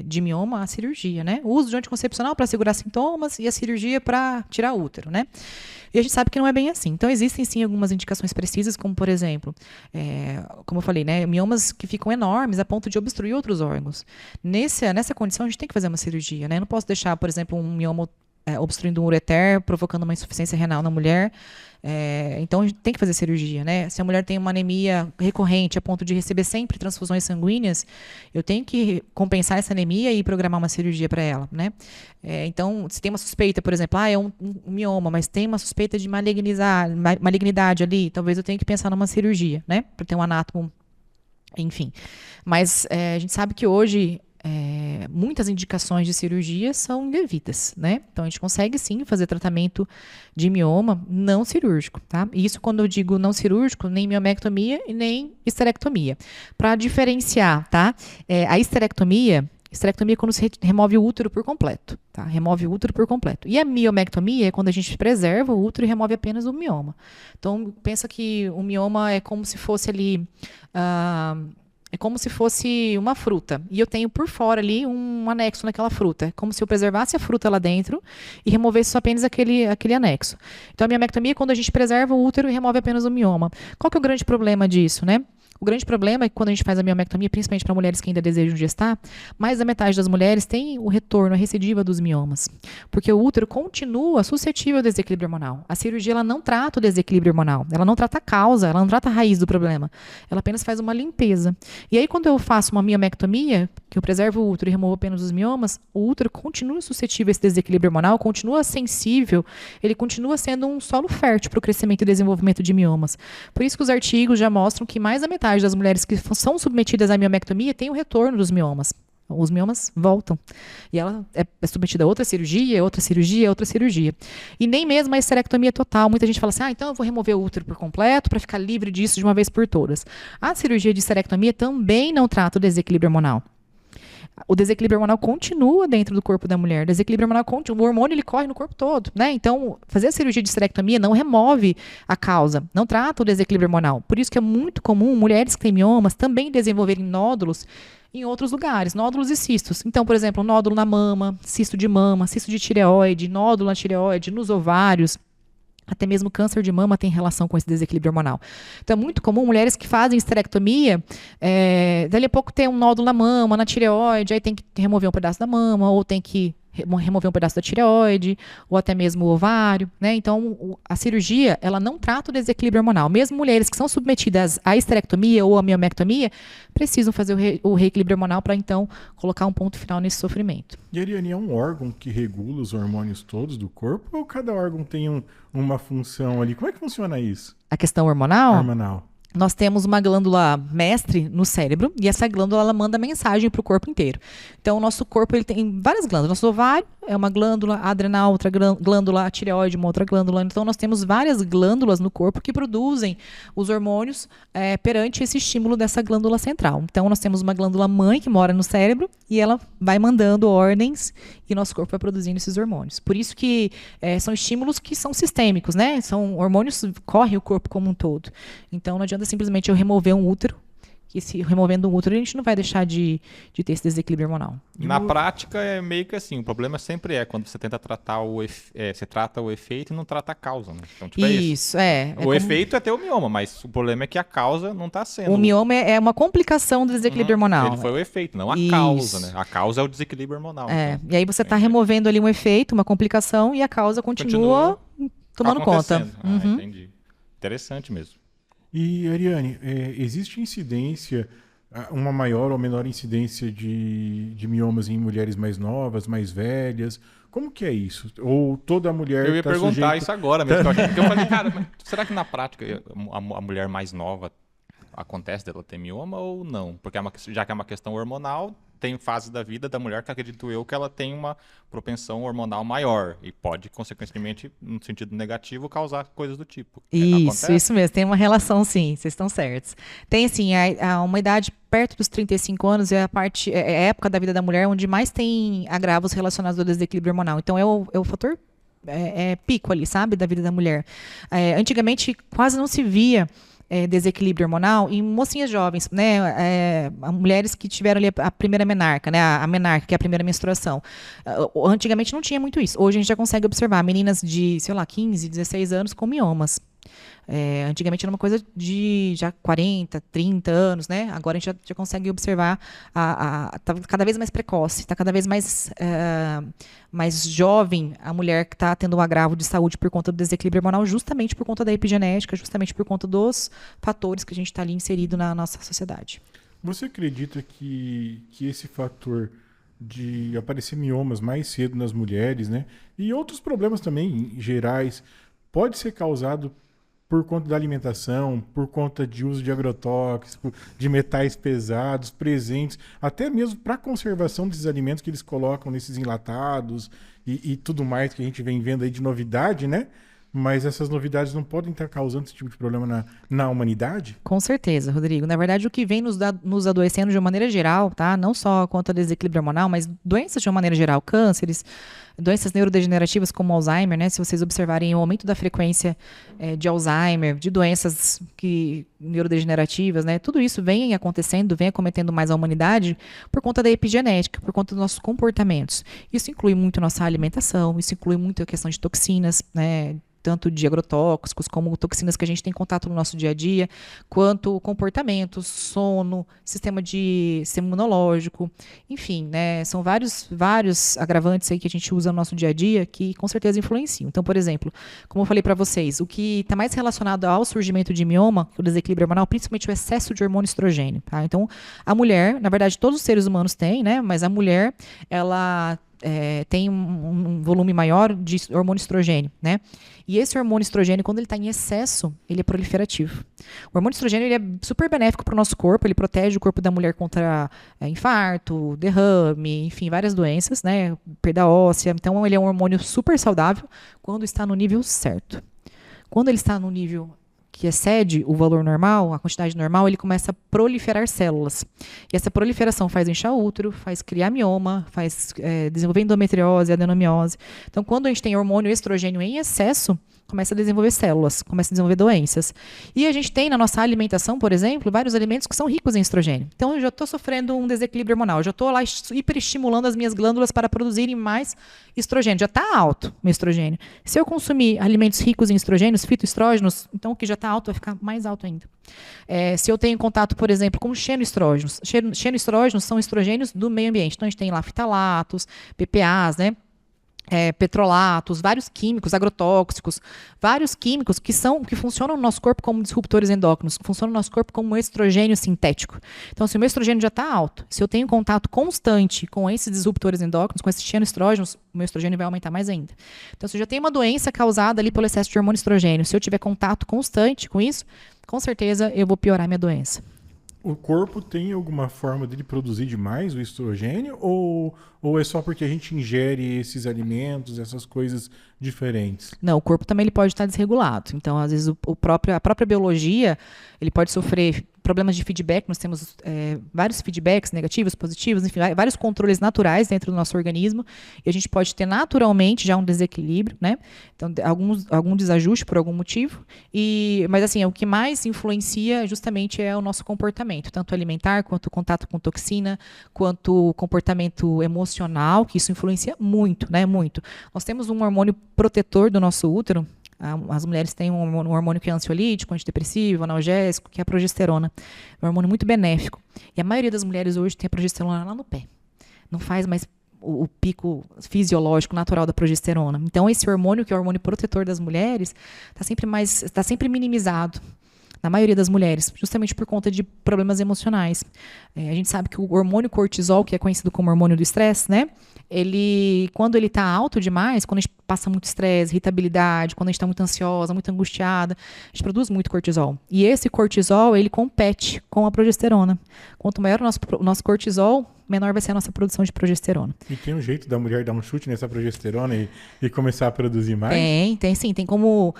S2: de mioma a cirurgia, né? O uso de anticoncepcional para segurar sintomas e a cirurgia para tirar o útero, né? E a gente sabe que não é bem assim. Então, existem sim algumas indicações precisas, como por exemplo, como eu falei, né? Miomas que ficam enormes a ponto de obstruir outros órgãos. Nessa condição, a gente tem que fazer uma cirurgia, né? Eu não posso deixar, por exemplo, um mioma obstruindo um ureter, provocando uma insuficiência renal na mulher. Então, a gente tem que fazer cirurgia, né? Se a mulher tem uma anemia recorrente a ponto de receber sempre transfusões sanguíneas, eu tenho que compensar essa anemia e programar uma cirurgia para ela, né? Então, se tem uma suspeita, por exemplo, é um mioma, mas tem uma suspeita de malignidade ali, talvez eu tenha que pensar numa cirurgia, né? Para ter um anátomo, enfim. Mas a gente sabe que hoje muitas indicações de cirurgia são indevidas, né? Então, a gente consegue, sim, fazer tratamento de mioma não cirúrgico, tá? E isso, quando eu digo não cirúrgico, nem miomectomia e nem esterectomia. Para diferenciar, tá? A esterectomia é quando se remove o útero por completo, tá? Remove o útero por completo. E a miomectomia é quando a gente preserva o útero e remove apenas o mioma. Então, pensa que o mioma é como se fosse ali... É como se fosse uma fruta. E eu tenho por fora ali um anexo naquela fruta. É como se eu preservasse a fruta lá dentro e removesse só apenas aquele anexo. Então, a miomectomia é quando a gente preserva o útero e remove apenas o mioma. Qual que é o grande problema disso, né? O grande problema é que quando a gente faz a miomectomia, principalmente para mulheres que ainda desejam gestar, mais da metade das mulheres tem o retorno, a recidiva dos miomas. Porque o útero continua suscetível ao desequilíbrio hormonal. A cirurgia ela não trata o desequilíbrio hormonal, ela não trata a causa, ela não trata a raiz do problema. Ela apenas faz uma limpeza. E aí quando eu faço uma miomectomia, que eu preservo o útero e removo apenas os miomas, o útero continua suscetível a esse desequilíbrio hormonal, continua sensível, ele continua sendo um solo fértil para o crescimento e desenvolvimento de miomas. Por isso que os artigos já mostram que mais da metade das mulheres que são submetidas à miomectomia tem o retorno dos miomas. Os miomas voltam. E ela é submetida a outra cirurgia, outra cirurgia, outra cirurgia. E nem mesmo a esterectomia total. Muita gente fala assim, então eu vou remover o útero por completo para ficar livre disso de uma vez por todas. A cirurgia de esterectomia também não trata o desequilíbrio hormonal. O desequilíbrio hormonal continua dentro do corpo da mulher. O desequilíbrio hormonal continua. O hormônio ele corre no corpo todo, né? Então, fazer a cirurgia de esterectomia não remove a causa, não trata o desequilíbrio hormonal. Por isso que é muito comum mulheres que têm miomas também desenvolverem nódulos em outros lugares, nódulos e cistos. Então, por exemplo, nódulo na mama, cisto de tireoide, nódulo na tireoide, nos ovários. Até mesmo câncer de mama tem relação com esse desequilíbrio hormonal. Então, é muito comum mulheres que fazem esterectomia, dali a pouco tem um nódulo na mama, na tireoide, aí tem que remover um pedaço da mama, ou tem que remover um pedaço da tireoide, ou até mesmo o ovário, né? Então, a cirurgia, ela não trata o desequilíbrio hormonal. Mesmo mulheres que são submetidas à esterectomia ou à miomectomia, precisam fazer o reequilíbrio hormonal para, então, colocar um ponto final nesse sofrimento.
S1: E a Ariane é um órgão que regula os hormônios todos do corpo ou cada órgão tem uma função ali? Como é que funciona isso?
S2: A questão hormonal?
S1: Hormonal.
S2: Nós temos uma glândula mestre no cérebro e essa glândula ela manda mensagem para o corpo inteiro. Então, o nosso corpo ele tem várias glândulas. Nosso ovário é uma glândula, a adrenal, outra glândula, a tireoide, uma outra glândula. Então, nós temos várias glândulas no corpo que produzem os hormônios perante esse estímulo dessa glândula central. Então, nós temos uma glândula mãe que mora no cérebro e ela vai mandando ordens e nosso corpo vai produzindo esses hormônios. Por isso que são estímulos que são sistêmicos, né? São hormônios que correm o corpo como um todo. Então, não adianta simplesmente eu remover um útero, que se removendo um útero a gente não vai deixar de ter esse desequilíbrio hormonal.
S3: Na prática é meio que assim, o problema sempre é quando você tenta tratar você trata o efeito e não trata a causa, né? Então, tipo,
S2: isso,
S3: o efeito é ter o mioma, mas o problema é que a causa não está sendo.
S2: O mioma é uma complicação do desequilíbrio hormonal.
S3: Ele foi o efeito, não a causa, né? A causa é o desequilíbrio hormonal. Então.
S2: E aí você está removendo ali um efeito, uma complicação, e a causa continua tomando conta.
S3: Entendi. Interessante mesmo.
S1: E, Ariane, existe incidência, uma maior ou menor incidência de miomas em mulheres mais novas, mais velhas? Como que é isso? Ou toda mulher
S3: Eu ia
S1: tá
S3: perguntar
S1: sujeita...
S3: isso agora mesmo. Porque eu falei, cara, mas será que na prática a mulher mais nova acontece dela ter mioma ou não? Porque já que é uma questão hormonal, tem fases da vida da mulher que acredito eu que ela tem uma propensão hormonal maior e pode, consequentemente, no sentido negativo, causar coisas do tipo.
S2: Isso mesmo. Tem uma relação, sim. Vocês estão certos. Tem, assim, uma idade perto dos 35 anos é a época da vida da mulher onde mais tem agravos relacionados ao desequilíbrio hormonal. Então, é o fator pico ali, sabe, da vida da mulher. Antigamente, quase não se via desequilíbrio hormonal em mocinhas jovens, né? Mulheres que tiveram ali a primeira menarca, né? A menarca, que é a primeira menstruação. Antigamente não tinha muito isso. Hoje a gente já consegue observar meninas de, 15, 16 anos com miomas. Antigamente era uma coisa de já 40, 30 anos, né? Agora a gente já consegue observar tá cada vez mais precoce, está cada vez mais jovem a mulher que está tendo um agravo de saúde por conta do desequilíbrio hormonal, justamente por conta da epigenética, justamente por conta dos fatores que a gente está ali inserido na nossa sociedade.
S1: Você acredita que esse fator de aparecer miomas mais cedo nas mulheres, né? E outros problemas também gerais, pode ser causado por conta da alimentação, por conta de uso de agrotóxicos, de metais pesados presentes, até mesmo para a conservação desses alimentos que eles colocam nesses enlatados e tudo mais que a gente vem vendo aí de novidade, né? Mas essas novidades não podem estar causando esse tipo de problema na humanidade?
S2: Com certeza, Rodrigo. Na verdade, o que vem nos adoecendo de uma maneira geral, tá? Não só contra desequilíbrio hormonal, mas doenças de uma maneira geral, cânceres, doenças neurodegenerativas como Alzheimer, né? Se vocês observarem o aumento da frequência de Alzheimer, de doenças neurodegenerativas, né? Tudo isso vem acontecendo, vem acometendo mais a humanidade por conta da epigenética, por conta dos nossos comportamentos. Isso inclui muito nossa alimentação, isso inclui muito a questão de toxinas, né? Tanto de agrotóxicos, como toxinas que a gente tem contato no nosso dia a dia, quanto comportamentos, sono, sistema imunológico, enfim, né, são vários agravantes aí que a gente usa no nosso dia a dia que com certeza influenciam. Então, por exemplo, como eu falei para vocês, o que está mais relacionado ao surgimento de mioma, o desequilíbrio hormonal, principalmente o excesso de hormônio estrogênio, tá? Então, a mulher, na verdade, todos os seres humanos têm, né, mas a mulher, ela tem um volume maior de hormônio estrogênio, né? E esse hormônio estrogênio, quando ele está em excesso, ele é proliferativo. O hormônio estrogênio ele é super benéfico para o nosso corpo, ele protege o corpo da mulher contra infarto, derrame, enfim, várias doenças, né? Perda óssea. Então, ele é um hormônio super saudável quando está no nível certo. Quando ele está no nível que excede o valor normal, a quantidade normal, ele começa a proliferar células. E essa proliferação faz inchar o útero, faz criar mioma, faz desenvolver endometriose, adenomiose. Então, quando a gente tem hormônio estrogênio em excesso, começa a desenvolver células, começa a desenvolver doenças. E a gente tem na nossa alimentação, por exemplo, vários alimentos que são ricos em estrogênio. Então, eu já estou sofrendo um desequilíbrio hormonal, eu já estou lá hiperestimulando as minhas glândulas para produzirem mais estrogênio. Já está alto o estrogênio. Se eu consumir alimentos ricos em estrogênios, fitoestrógenos, então o que já está alto vai ficar mais alto ainda. Se eu tenho contato, por exemplo, com xenoestrógenos. Xenoestrógenos são estrogênios do meio ambiente. Então, a gente tem lá fitalatos, PPAs, né? Petrolatos, vários químicos, agrotóxicos, vários químicos que funcionam no nosso corpo como disruptores endócrinos, que funcionam no nosso corpo como um estrogênio sintético. Então, se o meu estrogênio já está alto, se eu tenho contato constante com esses disruptores endócrinos, com esses xenoestrógenos, o meu estrogênio vai aumentar mais ainda. Então, se eu já tenho uma doença causada ali pelo excesso de hormônio estrogênio, se eu tiver contato constante com isso, com certeza eu vou piorar minha doença.
S1: O corpo tem alguma forma dele produzir demais o estrogênio ou é só porque a gente ingere esses alimentos, essas coisas diferentes?
S2: Não, o corpo também ele pode estar desregulado. Então, às vezes, a própria biologia ele pode sofrer problemas de feedback. Nós temos vários feedbacks negativos, positivos, enfim, vários controles naturais dentro do nosso organismo. E a gente pode ter naturalmente já um desequilíbrio, né? Então, algum desajuste por algum motivo. Mas, assim, o que mais influencia justamente é o nosso comportamento, tanto alimentar, quanto o contato com toxina, quanto o comportamento emocional, que isso influencia muito, né? Muito. Nós temos um hormônio protetor do nosso útero. As mulheres têm um hormônio que é ansiolítico, antidepressivo, analgésico, que é a progesterona. É um hormônio muito benéfico. E a maioria das mulheres hoje tem a progesterona lá no pé. Não faz mais o pico fisiológico natural da progesterona. Então, esse hormônio, que é o hormônio protetor das mulheres, está sempre minimizado na maioria das mulheres, justamente por conta de problemas emocionais. A gente sabe que o hormônio cortisol, que é conhecido como hormônio do estresse, né? Quando ele está alto demais, quando a gente passa muito estresse, irritabilidade, quando a gente está muito ansiosa, muito angustiada, a gente produz muito cortisol. E esse cortisol, ele compete com a progesterona. Quanto maior o nosso cortisol, menor vai ser a nossa produção de progesterona.
S1: E tem um jeito da mulher dar um chute nessa progesterona e começar a produzir mais?
S2: Tem sim. Tem como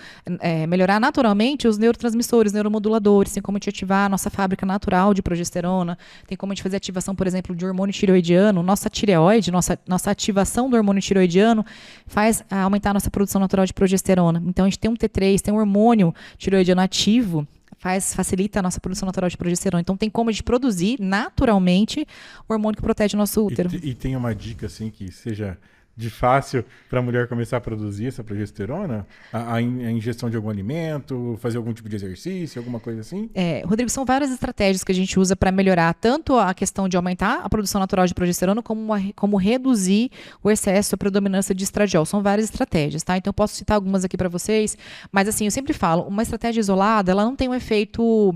S2: melhorar naturalmente os neurotransmissores, neuromoduladores, tem como a gente ativar a nossa fábrica natural de progesterona, tem como a gente fazer ativação, por exemplo, de hormônio tireoidiano. Nossa tireoide, nossa ativação do hormônio tireoidiano faz aumentar a nossa produção natural de progesterona. Então, a gente tem um T3, tem um hormônio tireoidiano ativo, facilita a nossa produção natural de progesterona. Então, tem como a gente produzir naturalmente o hormônio que protege o nosso útero.
S1: E tem uma dica, assim, que seja de fácil para a mulher começar a produzir essa progesterona? A ingestão de algum alimento, fazer algum tipo de exercício, alguma coisa assim?
S2: Rodrigo, são várias estratégias que a gente usa para melhorar tanto a questão de aumentar a produção natural de progesterona, como reduzir o excesso, a predominância de estradiol. São várias estratégias, tá? Então, eu posso citar algumas aqui para vocês, mas assim, eu sempre falo, uma estratégia isolada, ela não tem um efeito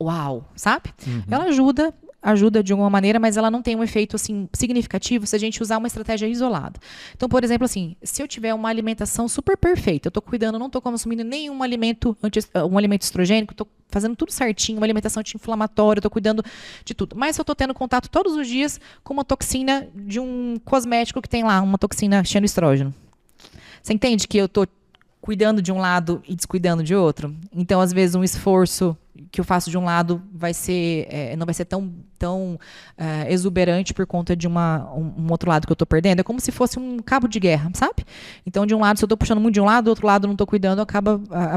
S2: uau, sabe?
S1: Uhum.
S2: Ela ajuda de alguma maneira, mas ela não tem um efeito assim significativo se a gente usar uma estratégia isolada. Então, por exemplo, assim, se eu tiver uma alimentação super perfeita, eu estou cuidando, não estou consumindo nenhum alimento estrogênico, estou fazendo tudo certinho, uma alimentação anti-inflamatória, estou cuidando de tudo. Mas se eu estou tendo contato todos os dias com uma toxina de um cosmético que tem lá, uma toxina xenoestrógeno. Você entende que eu estou cuidando de um lado e descuidando de outro? Então, às vezes, um esforço que eu faço de um lado vai ser, não vai ser tão exuberante por conta de um outro lado que eu estou perdendo. É como se fosse um cabo de guerra, sabe? Então, de um lado, se eu estou puxando muito de um lado, do outro lado não estou cuidando,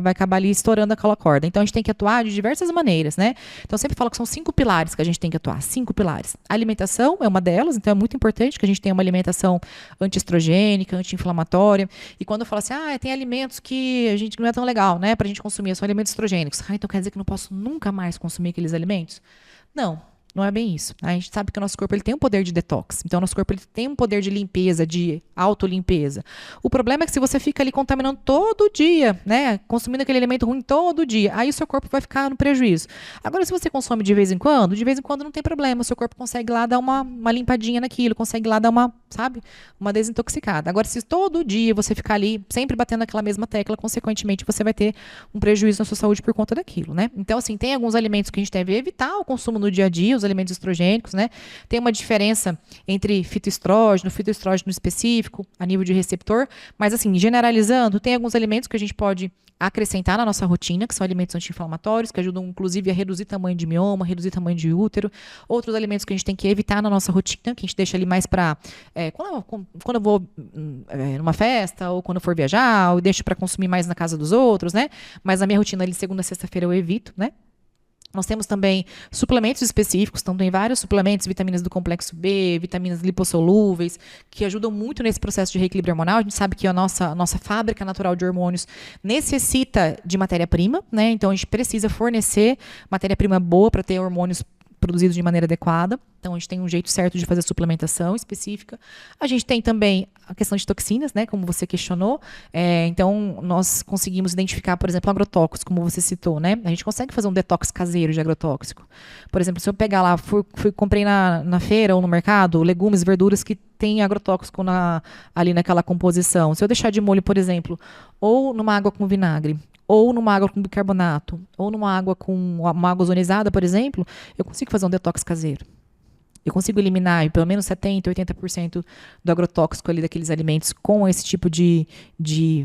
S2: vai acabar ali estourando aquela corda. Então, a gente tem que atuar de diversas maneiras, né? Então, eu sempre falo que são 5 pilares que a gente tem que atuar. 5 pilares. A alimentação é uma delas, então é muito importante que a gente tenha uma alimentação antiestrogênica, anti-inflamatória. E quando eu falo assim, tem alimentos que a gente não é tão legal, né? Pra gente consumir, são alimentos estrogênicos. Então quer dizer que eu não posso nunca mais consumir aqueles alimentos? Não é bem isso. A gente sabe que o nosso corpo ele tem um poder de detox. Então, o nosso corpo ele tem um poder de limpeza, de autolimpeza. O problema é que se você fica ali contaminando todo dia, né? Consumindo aquele alimento ruim todo dia, aí o seu corpo vai ficar no prejuízo. Agora, se você consome de vez em quando não tem problema. O seu corpo consegue lá dar uma limpadinha naquilo, consegue lá dar uma desintoxicada. Agora, se todo dia você ficar ali sempre batendo naquela mesma tecla, consequentemente, você vai ter um prejuízo na sua saúde por conta daquilo, né? Então, assim, tem alguns alimentos que a gente deve evitar o consumo no dia a dia, os alimentos estrogênicos, né? Tem uma diferença entre fitoestrógeno específico, a nível de receptor, mas assim, generalizando, tem alguns alimentos que a gente pode acrescentar na nossa rotina, que são alimentos anti-inflamatórios, que ajudam, inclusive, a reduzir tamanho de mioma, reduzir tamanho de útero. Outros alimentos que a gente tem que evitar na nossa rotina, que a gente deixa ali mais para quando eu vou numa festa, ou quando eu for viajar, ou deixo para consumir mais na casa dos outros, né? Mas na minha rotina ali, segunda a sexta-feira, eu evito, né? Nós temos também suplementos específicos, então tem vários suplementos, vitaminas do complexo B, vitaminas lipossolúveis, que ajudam muito nesse processo de reequilíbrio hormonal. A gente sabe que a nossa fábrica natural de hormônios necessita de matéria-prima, né? Então a gente precisa fornecer matéria-prima boa para ter hormônios produzidos de maneira adequada. Então, a gente tem um jeito certo de fazer suplementação específica. A gente tem também a questão de toxinas, né, como você questionou. Então, nós conseguimos identificar, por exemplo, agrotóxicos, como você citou, né? A gente consegue fazer um detox caseiro de agrotóxico. Por exemplo, se eu pegar lá, comprei na feira ou no mercado, legumes, verduras que tem agrotóxico ali naquela composição. Se eu deixar de molho, por exemplo, ou numa água com vinagre, ou numa água com bicarbonato, ou numa água com uma água ozonizada, por exemplo, eu consigo fazer um detox caseiro. Eu consigo eliminar pelo menos 70%, 80% do agrotóxico ali daqueles alimentos com esse tipo de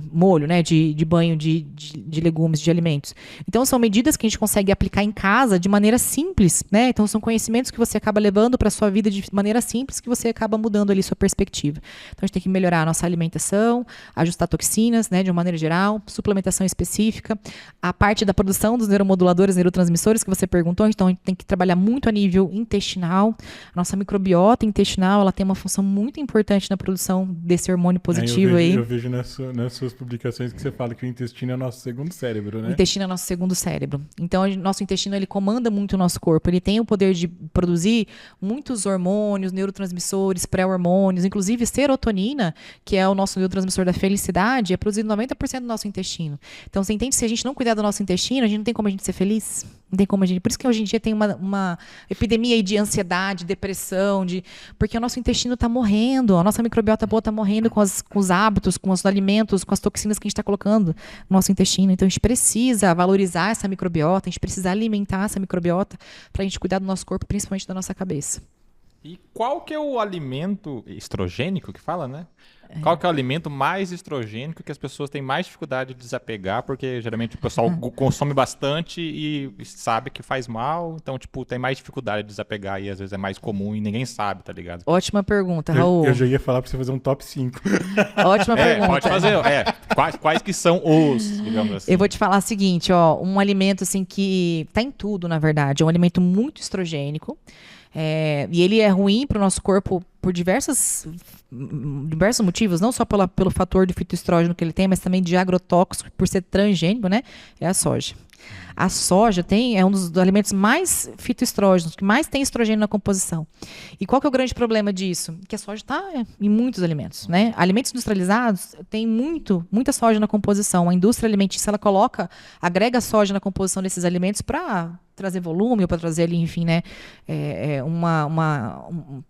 S2: molho, né? De banho de legumes, de alimentos. Então, são medidas que a gente consegue aplicar em casa de maneira simples, né? Então, são conhecimentos que você acaba levando para a sua vida de maneira simples, que você acaba mudando ali sua perspectiva. Então, a gente tem que melhorar a nossa alimentação, ajustar toxinas, né? De uma maneira geral, suplementação específica, a parte da produção dos neuromoduladores, neurotransmissores que você perguntou. Então, a gente tem que trabalhar muito a nível intestinal. A nossa microbiota intestinal, ela tem uma função muito importante na produção desse hormônio positivo aí.
S1: Eu vejo nas suas publicações que você fala que o intestino é o nosso segundo cérebro, né?
S2: O intestino é o nosso segundo cérebro. Então, nosso intestino, ele comanda muito o nosso corpo. Ele tem o poder de produzir muitos hormônios, neurotransmissores, pré-hormônios, inclusive serotonina, que é o nosso neurotransmissor da felicidade, é produzido 90% do nosso intestino. Então, você entende que se a gente não cuidar do nosso intestino, a gente não tem como a gente ser feliz? Não tem como a gente... Por isso que hoje em dia tem uma epidemia aí de ansiedade, depressão, porque o nosso intestino está morrendo, a nossa microbiota boa está morrendo com os hábitos, com os alimentos, com as toxinas que a gente está colocando no nosso intestino. Então, a gente precisa valorizar essa microbiota, a gente precisa alimentar essa microbiota para a gente cuidar do nosso corpo, principalmente da nossa cabeça.
S3: E qual que é o alimento estrogênico que fala, né? Qual que é o alimento mais estrogênico que as pessoas têm mais dificuldade de desapegar? Porque geralmente o pessoal consome bastante e sabe que faz mal, então, tipo, tem mais dificuldade de desapegar e às vezes é mais comum e ninguém sabe, tá ligado?
S2: Ótima pergunta, Raul.
S1: Eu já ia falar pra você fazer um top 5.
S2: Ótima pergunta.
S3: Pode fazer. Quais que são os, digamos assim?
S2: Eu vou te falar o seguinte, ó, um alimento assim que tá em tudo, na verdade, é um alimento muito estrogênico. E ele é ruim para o nosso corpo por diversos motivos, não só pelo fator de fitoestrógeno que ele tem, mas também de agrotóxico, por ser transgênico, né? É a soja. A soja é um dos alimentos mais fitoestrógenos, que mais tem estrogênio na composição. E qual que é o grande problema disso? Que a soja está em muitos alimentos, né? Alimentos industrializados tem muita soja na composição. A indústria alimentícia, ela agrega soja na composição desses alimentos para trazer volume ou para trazer ali, enfim, né,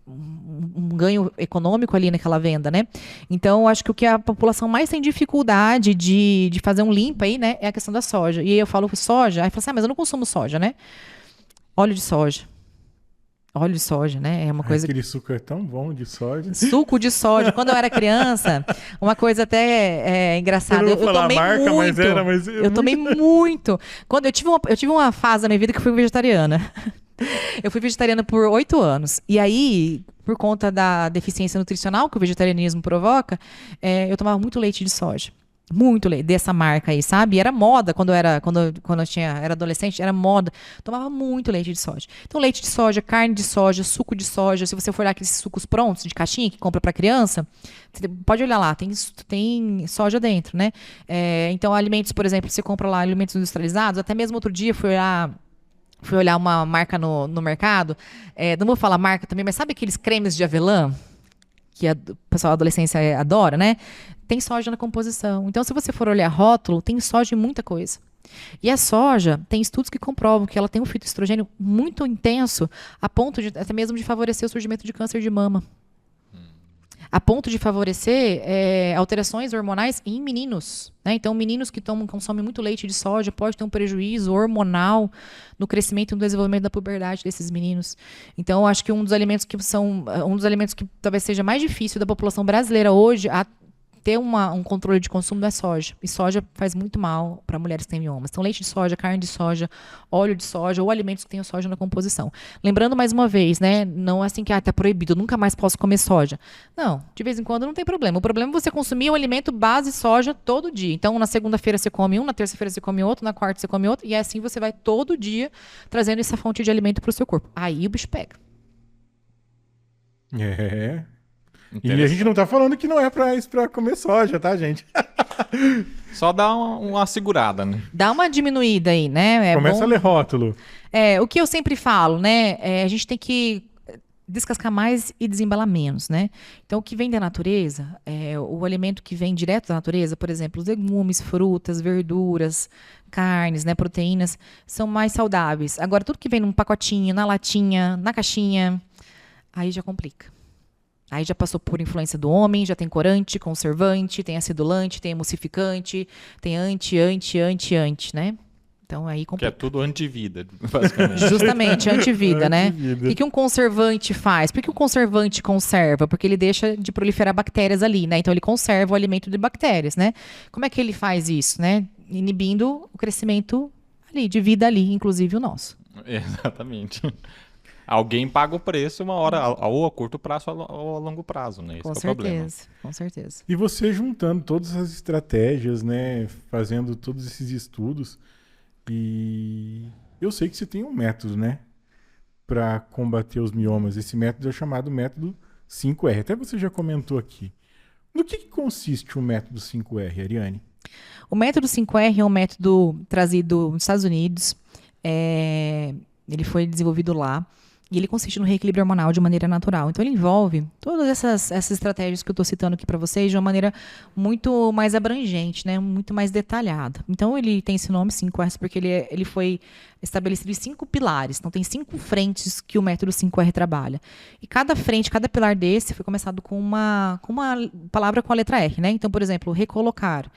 S2: um ganho econômico ali naquela venda, né? Então, acho que o que a população mais tem dificuldade de fazer um limpa aí, né, é a questão da soja. E aí eu falo que soja, aí fala assim, mas eu não consumo soja, né? Óleo de soja. Óleo de soja, né? É uma coisa...
S1: Aquele suco é tão bom de soja.
S2: Suco de soja. Quando eu era criança, uma coisa até engraçada.
S1: Eu não vou falar
S2: tomei
S1: marca,
S2: muito.
S1: mas
S2: Eu tomei muito. Quando eu tive uma fase na minha vida que eu fui vegetariana. Eu fui vegetariana por 8 anos. E aí, por conta da deficiência nutricional que o vegetarianismo provoca, eu tomava muito leite de soja. Muito leite, dessa marca aí, sabe? E era moda quando eu era adolescente, era moda. Tomava muito leite de soja. Então, leite de soja, carne de soja, suco de soja. Se você for olhar aqueles sucos prontos de caixinha que compra para criança, você pode olhar lá, tem soja dentro, né? Então, alimentos, por exemplo, você compra lá alimentos industrializados. Até mesmo outro dia fui olhar uma marca no mercado. Não vou falar marca também, mas sabe aqueles cremes de avelã? Que o pessoal da adolescência adora, né? Tem soja na composição. Então, se você for olhar rótulo, tem soja em muita coisa. E a soja, tem estudos que comprovam que ela tem um fitoestrogênio muito intenso, a ponto de até mesmo de favorecer o surgimento de câncer de mama. A ponto de favorecer alterações hormonais em meninos. Né? Então, meninos que consomem muito leite de soja pode ter um prejuízo hormonal no crescimento e no desenvolvimento da puberdade desses meninos. Então, eu acho que um dos alimentos que talvez seja mais difícil da população brasileira hoje a ter um controle de consumo é soja. E soja faz muito mal para mulheres que têm miomas. Então, leite de soja, carne de soja, óleo de soja ou alimentos que tenham soja na composição. Lembrando mais uma vez, né? Não é assim que tá proibido, eu nunca mais posso comer soja. Não, de vez em quando não tem problema. O problema é você consumir o alimento base soja todo dia. Então, na segunda-feira você come um, na terça-feira você come outro, na quarta você come outro, e assim você vai todo dia trazendo essa fonte de alimento para o seu corpo. Aí o bicho pega.
S1: E a gente não tá falando que não é pra comer soja, tá, gente?
S3: Só dá uma segurada, né?
S2: Dá uma diminuída aí, né?
S1: Começa a ler rótulo.
S2: O que eu sempre falo, né? A gente tem que descascar mais e desembalar menos, né? Então, o que vem da natureza, o alimento que vem direto da natureza, por exemplo, os legumes, frutas, verduras, carnes, né, proteínas, são mais saudáveis. Agora, tudo que vem num pacotinho, na latinha, na caixinha, aí já complica. Aí já passou por influência do homem, já tem corante, conservante, tem acidulante, tem emulsificante, tem anti, né? Então aí complica.
S3: Que é tudo antivida, basicamente.
S2: Justamente, antivida, né?
S1: Antivida.
S2: O que um conservante faz? Por que o conservante conserva? Porque ele deixa de proliferar bactérias ali, né? Então ele conserva o alimento de bactérias, né? Como é que ele faz isso, né? Inibindo o crescimento ali, de vida ali, inclusive o nosso.
S3: Exatamente. Alguém paga o preço uma hora, ou a curto prazo ou a longo prazo, né? Esse
S2: Com
S3: é o problema.
S2: com certeza.
S1: E você juntando todas as estratégias, né? Fazendo todos esses estudos. E eu sei que você tem um método, né? Para combater os miomas. Esse método é chamado método 5R. Até você já comentou aqui. No que consiste o método 5R, Ariane?
S2: O método 5R é um método trazido dos Estados Unidos. Ele foi desenvolvido lá. E ele consiste no reequilíbrio hormonal de maneira natural. Então, ele envolve todas essas estratégias que eu estou citando aqui para vocês de uma maneira muito mais abrangente, né? Muito mais detalhada. Então, ele tem esse nome, 5R, porque ele foi estabelecido em 5 pilares. Então, tem 5 frentes que o método 5R trabalha. E cada frente, cada pilar desse foi começado com uma palavra com a letra R, né? Então, por exemplo, recolocar.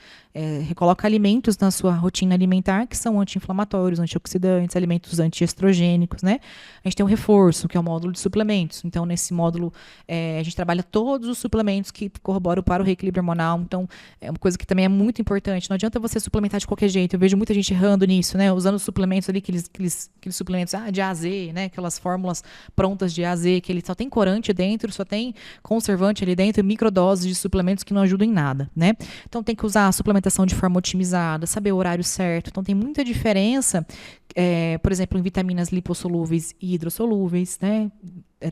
S2: Recoloca alimentos na sua rotina alimentar que são anti-inflamatórios, antioxidantes, alimentos antiestrogênicos, né? A gente tem o reforço, que é o módulo de suplementos. Então, nesse módulo, a gente trabalha todos os suplementos que corroboram para o reequilíbrio hormonal. Então, é uma coisa que também é muito importante. Não adianta você suplementar de qualquer jeito. Eu vejo muita gente errando nisso, né? Usando suplementos ali, aqueles suplementos de AZ, né? Aquelas fórmulas prontas de AZ, que ele só tem corante dentro, só tem conservante ali dentro, microdoses de suplementos que não ajudam em nada, né? Então, tem que usar a suplementação de forma otimizada, saber o horário certo. Então, tem muita diferença, por exemplo, em vitaminas lipossolúveis e hidrossolúveis, né?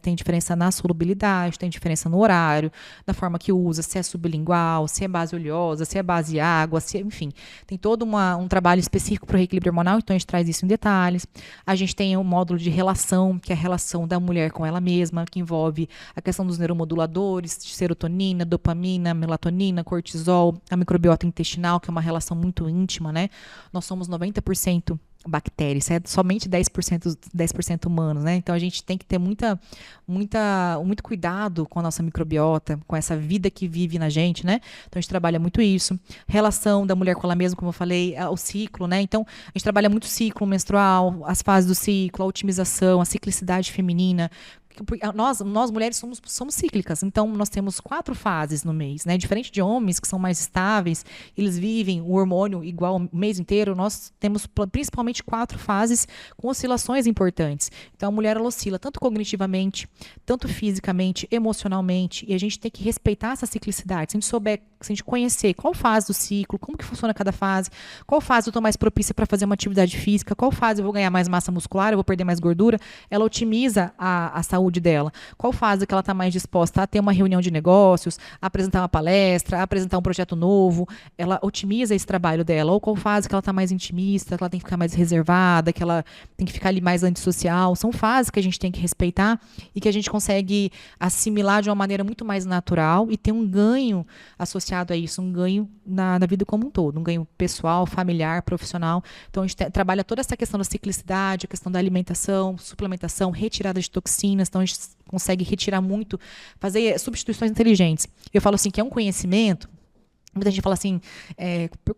S2: Tem diferença na solubilidade, tem diferença no horário, da forma que usa, se é sublingual, se é base oleosa, se é base água, enfim. Tem todo um trabalho específico para o reequilíbrio hormonal, então a gente traz isso em detalhes. A gente tem o módulo de relação, que é a relação da mulher com ela mesma, que envolve a questão dos neuromoduladores, de serotonina, dopamina, melatonina, cortisol, a microbiota intestinal, que é uma relação muito íntima, né? Nós somos 90% bactérias, isso é somente 10% humanos, né? Então a gente tem que ter muito cuidado com a nossa microbiota, com essa vida que vive na gente, né? Então a gente trabalha muito isso. Relação da mulher com ela mesma, como eu falei, o ciclo, né? Então a gente trabalha muito o ciclo menstrual, as fases do ciclo, a otimização, a ciclicidade feminina. Nós mulheres somos cíclicas, então nós temos 4 fases no mês, né? Diferente de homens que são mais estáveis, eles vivem o hormônio igual o mês inteiro, nós temos principalmente 4 fases com oscilações importantes. Então a mulher ela oscila tanto cognitivamente, tanto fisicamente, emocionalmente, e a gente tem que respeitar essa ciclicidade. Se a gente conhecer qual fase do ciclo, como que funciona cada fase, qual fase eu estou mais propícia para fazer uma atividade física, qual fase eu vou ganhar mais massa muscular, eu vou perder mais gordura, ela otimiza a saúde dela. Qual fase que ela está mais disposta a ter uma reunião de negócios, a apresentar uma palestra, a apresentar um projeto novo, ela otimiza esse trabalho dela. Ou qual fase que ela está mais intimista, que ela tem que ficar mais reservada, que ela tem que ficar ali mais antissocial. São fases que a gente tem que respeitar e que a gente consegue assimilar de uma maneira muito mais natural e ter um ganho associado a isso, um ganho na vida como um todo, um ganho pessoal, familiar, profissional. Então a gente trabalha toda essa questão da ciclicidade, a questão da alimentação, suplementação, retirada de toxinas. Então a gente consegue retirar muito, fazer substituições inteligentes. Eu falo assim que é um conhecimento. Muita gente fala assim,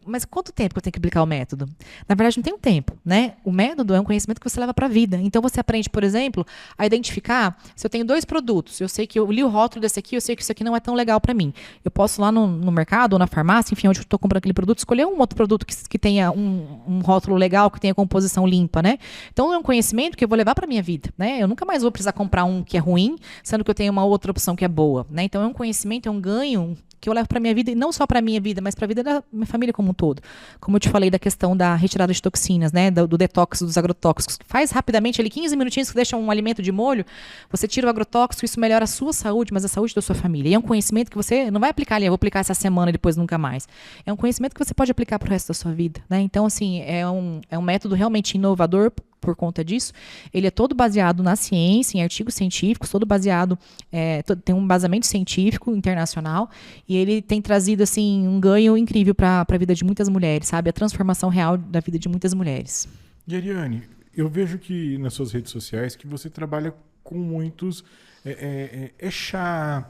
S2: mas quanto tempo que eu tenho que aplicar o método? Na verdade, não tem um tempo, né? O método é um conhecimento que você leva para a vida. Então, você aprende, por exemplo, a identificar se eu tenho 2 produtos. Eu sei que eu li o rótulo desse aqui, eu sei que isso aqui não é tão legal para mim. Eu posso lá no mercado ou na farmácia, enfim, onde eu estou comprando aquele produto, escolher um outro produto que tenha um rótulo legal, que tenha composição limpa, né? Então, é um conhecimento que eu vou levar para a minha vida, né? Eu nunca mais vou precisar comprar um que é ruim, sendo que eu tenho uma outra opção que é boa, né? Então, é um conhecimento, é um ganho que eu levo para minha vida, e não só para minha vida, mas para a vida da minha família como um todo. Como eu te falei da questão da retirada de toxinas, né, do detox dos agrotóxicos. Faz rapidamente ali 15 minutinhos que deixa um alimento de molho, você tira o agrotóxico, isso melhora a sua saúde, mas a saúde da sua família. E é um conhecimento que você não vai aplicar ali, eu vou aplicar essa semana, depois nunca mais. É um conhecimento que você pode aplicar para o resto da sua vida, né? Então, assim, é um método realmente inovador por conta disso. Ele é todo baseado na ciência, em artigos científicos, todo baseado, tem um embasamento científico internacional, e ele tem trazido assim um ganho incrível para a vida de muitas mulheres, sabe? A transformação real da vida de muitas mulheres.
S1: E Ariane, eu vejo que nas suas redes sociais que você trabalha com muitos chá,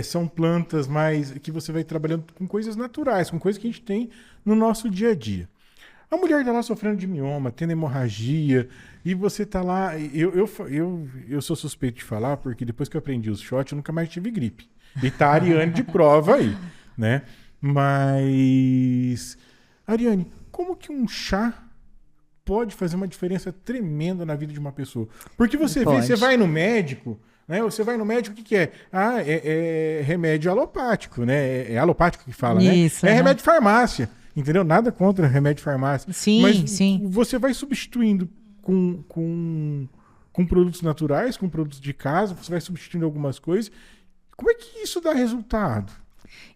S1: são plantas, mas que você vai trabalhando com coisas naturais, com coisas que a gente tem no nosso dia a dia. A mulher está lá sofrendo de mioma, tendo hemorragia, e você está lá. Eu sou suspeito de falar, porque depois que eu aprendi os shots, eu nunca mais tive gripe. E tá a Ariane de prova aí, né? Mas, Ariane, como que um chá pode fazer uma diferença tremenda na vida de uma pessoa? Porque você vai no médico, né? Você vai no médico, o que é? É remédio alopático, né? É alopático que fala, né?
S2: Isso,
S1: é remédio de farmácia. Entendeu? Nada contra remédio de farmácia.
S2: Sim,
S1: mas
S2: sim.
S1: Você vai substituindo com produtos naturais, com produtos de casa, você vai substituindo algumas coisas. Como é que isso dá resultado?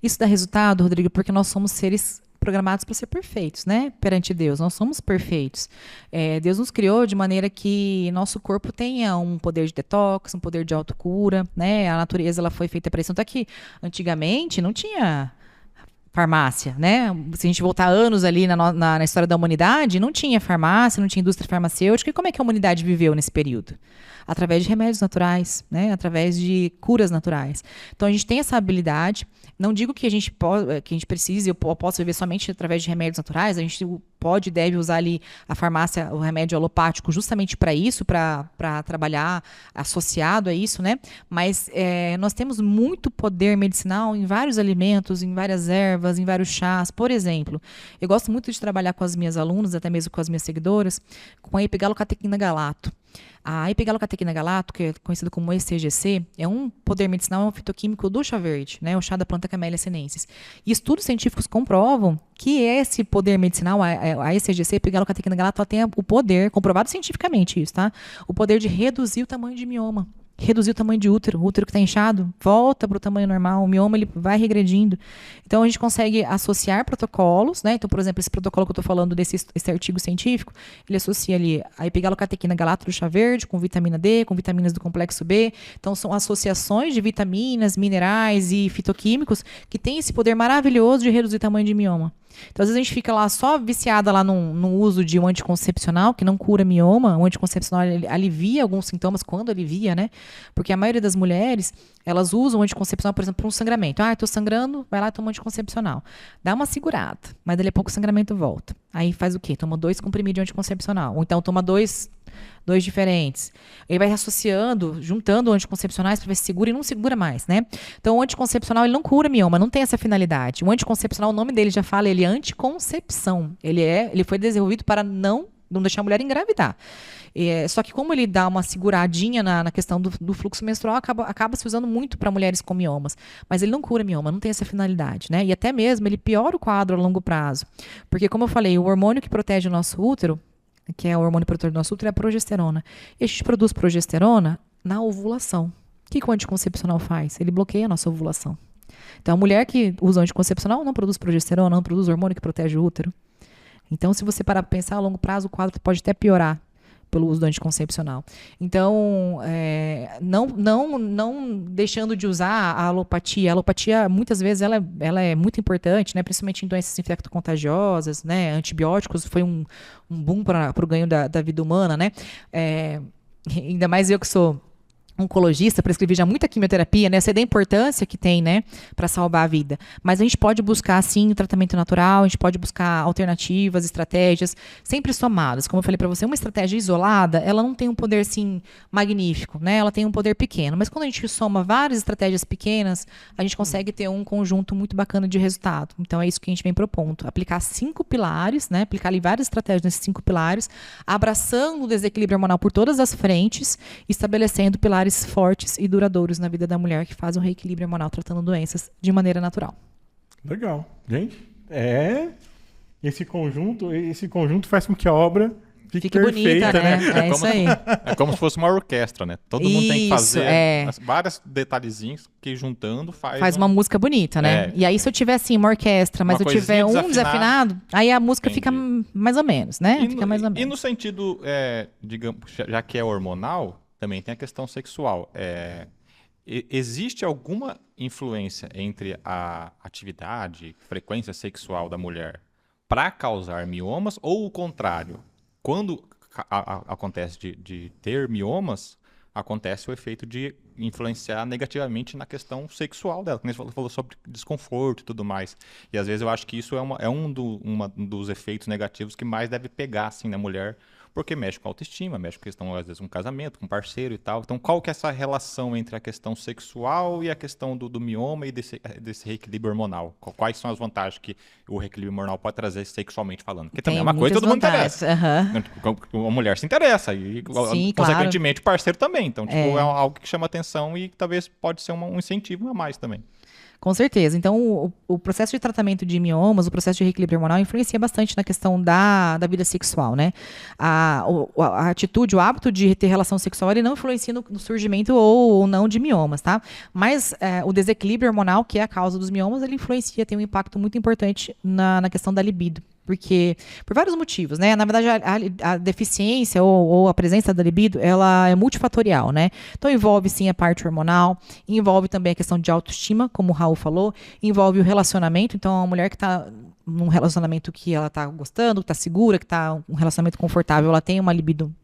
S2: Isso dá resultado, Rodrigo, porque nós somos seres programados para ser perfeitos, né? Perante Deus, nós somos perfeitos. Deus nos criou de maneira que nosso corpo tenha um poder de detox, um poder de autocura, né? A natureza ela foi feita para isso. Tanto é que antigamente não tinha farmácia, né? Se a gente voltar anos ali na história da humanidade, não tinha farmácia, não tinha indústria farmacêutica. E como é que a humanidade viveu nesse período? Através de remédios naturais, né? Através de curas naturais. Então a gente tem essa habilidade. Não digo que a gente precise, eu posso viver somente através de remédios naturais. A gente pode e deve usar ali a farmácia, o remédio alopático, justamente para isso, para trabalhar associado a isso, né? Mas nós temos muito poder medicinal em vários alimentos, em várias ervas, em vários chás. Por exemplo, eu gosto muito de trabalhar com as minhas alunas, até mesmo com as minhas seguidoras, com a epigalocatequina galato. A epigalocatequina galato, que é conhecido como ECGC, é um poder medicinal, é um fitoquímico do chá verde, né? O chá da planta Camellia sinensis. E estudos científicos comprovam que esse poder medicinal, a ECGC, epigalocatequina galato, ela tem o poder, comprovado cientificamente isso, tá? O poder de reduzir o tamanho de mioma. Reduzir o tamanho de útero. O útero que está inchado volta para o tamanho normal, o mioma ele vai regredindo. Então a gente consegue associar protocolos, né? Então, por exemplo, esse protocolo que eu estou falando esse artigo científico, ele associa ali a epigalocatequina galato do chá verde com vitamina D, com vitaminas do complexo B. Então são associações de vitaminas, minerais e fitoquímicos que têm esse poder maravilhoso de reduzir o tamanho de mioma. Então, às vezes a gente fica lá só viciada lá no uso de um anticoncepcional, que não cura mioma. O anticoncepcional ele alivia alguns sintomas, quando alivia, né? Porque a maioria das mulheres, elas usam o anticoncepcional, por exemplo, para um sangramento. Ah, tô sangrando, vai lá e toma um anticoncepcional. Dá uma segurada, mas dali a pouco o sangramento volta. Aí faz o quê? Toma 2 comprimidos de anticoncepcional. Ou então toma dois diferentes. Ele vai associando, juntando anticoncepcionais para ver se segura e não segura mais, né? Então, o anticoncepcional, ele não cura mioma, não tem essa finalidade. O anticoncepcional, o nome dele já fala, ele é anticoncepção. Ele foi desenvolvido para não deixar a mulher engravidar. Só que como ele dá uma seguradinha na questão do fluxo menstrual, acaba se usando muito para mulheres com miomas. Mas ele não cura mioma, não tem essa finalidade, né? E até mesmo ele piora o quadro a longo prazo. Porque, como eu falei, o hormônio que protege o nosso útero, que é o hormônio protetor do nosso útero, é a progesterona. E a gente produz progesterona na ovulação. O que o anticoncepcional faz? Ele bloqueia a nossa ovulação. Então, a mulher que usa anticoncepcional não produz progesterona, não produz hormônio que protege o útero. Então, se você parar para pensar, a longo prazo, o quadro pode até piorar pelo uso do anticoncepcional. Então, não deixando de usar a alopatia. A alopatia, muitas vezes, ela é muito importante, né? Principalmente em doenças infecto-contagiosas, né? Antibióticos foi um boom para o ganho da vida humana, né? Ainda mais eu que sou oncologista, prescrevi já muita quimioterapia, né? Eu sei da importância que tem, né, para salvar a vida. Mas a gente pode buscar, sim, o tratamento natural, a gente pode buscar alternativas, estratégias, sempre somadas. Como eu falei para você, uma estratégia isolada, ela não tem um poder, assim, magnífico, né? Ela tem um poder pequeno. Mas quando a gente soma várias estratégias pequenas, a gente consegue ter um conjunto muito bacana de resultado. Então, é isso que a gente vem propondo. Aplicar 5 pilares, né? Aplicar ali várias estratégias nesses 5 pilares, abraçando o desequilíbrio hormonal por todas as frentes, estabelecendo pilares fortes e duradouros na vida da mulher que faz um reequilíbrio hormonal tratando doenças de maneira natural.
S1: Legal. Gente, esse conjunto faz com que a obra fique
S2: bonita,
S1: perfeita,
S2: né? É isso aí.
S3: É como se fosse uma orquestra, né? Todo mundo tem que fazer vários detalhezinhos que juntando faz
S2: uma música bonita, né? E aí se eu tiver assim uma orquestra, mas eu tiver um desafinado, aí a música fica mais ou menos, né? Fica mais ou menos.
S3: E no sentido, digamos, já que é hormonal, também tem a questão sexual. Existe alguma influência entre a atividade, frequência sexual da mulher para causar miomas ou o contrário? Quando acontece de ter miomas, acontece o efeito de influenciar negativamente na questão sexual dela. Como você falou sobre desconforto e tudo mais. E às vezes eu acho que isso é um dos efeitos negativos que mais deve pegar assim, na mulher, porque mexe com a autoestima, mexe com a questão, às vezes, com casamento, com parceiro e tal. Então, qual que é essa relação entre a questão sexual e a questão do mioma e desse reequilíbrio hormonal? Quais são as vantagens que o reequilíbrio hormonal pode trazer sexualmente falando? Porque também é uma coisa que todo mundo interessa. A mulher se interessa e, sim, consequentemente, claro, o parceiro também. Então, é algo que chama atenção e talvez pode ser um incentivo a mais também.
S2: Com certeza. Então, o processo de tratamento de miomas, o processo de reequilíbrio hormonal influencia bastante na questão da vida sexual, né? A atitude, o hábito de ter relação sexual, ele não influencia no surgimento ou não de miomas, tá? Mas o desequilíbrio hormonal, que é a causa dos miomas, ele influencia, tem um impacto muito importante na questão da libido. Porque, por vários motivos, né? Na verdade, a deficiência ou a presença da libido, ela é multifatorial, né? Então, envolve, sim, a parte hormonal, envolve também a questão de autoestima, como o Raul falou, envolve o relacionamento. Então, a mulher que está num relacionamento que ela está gostando, que está segura, que está um relacionamento confortável, ela tem uma libido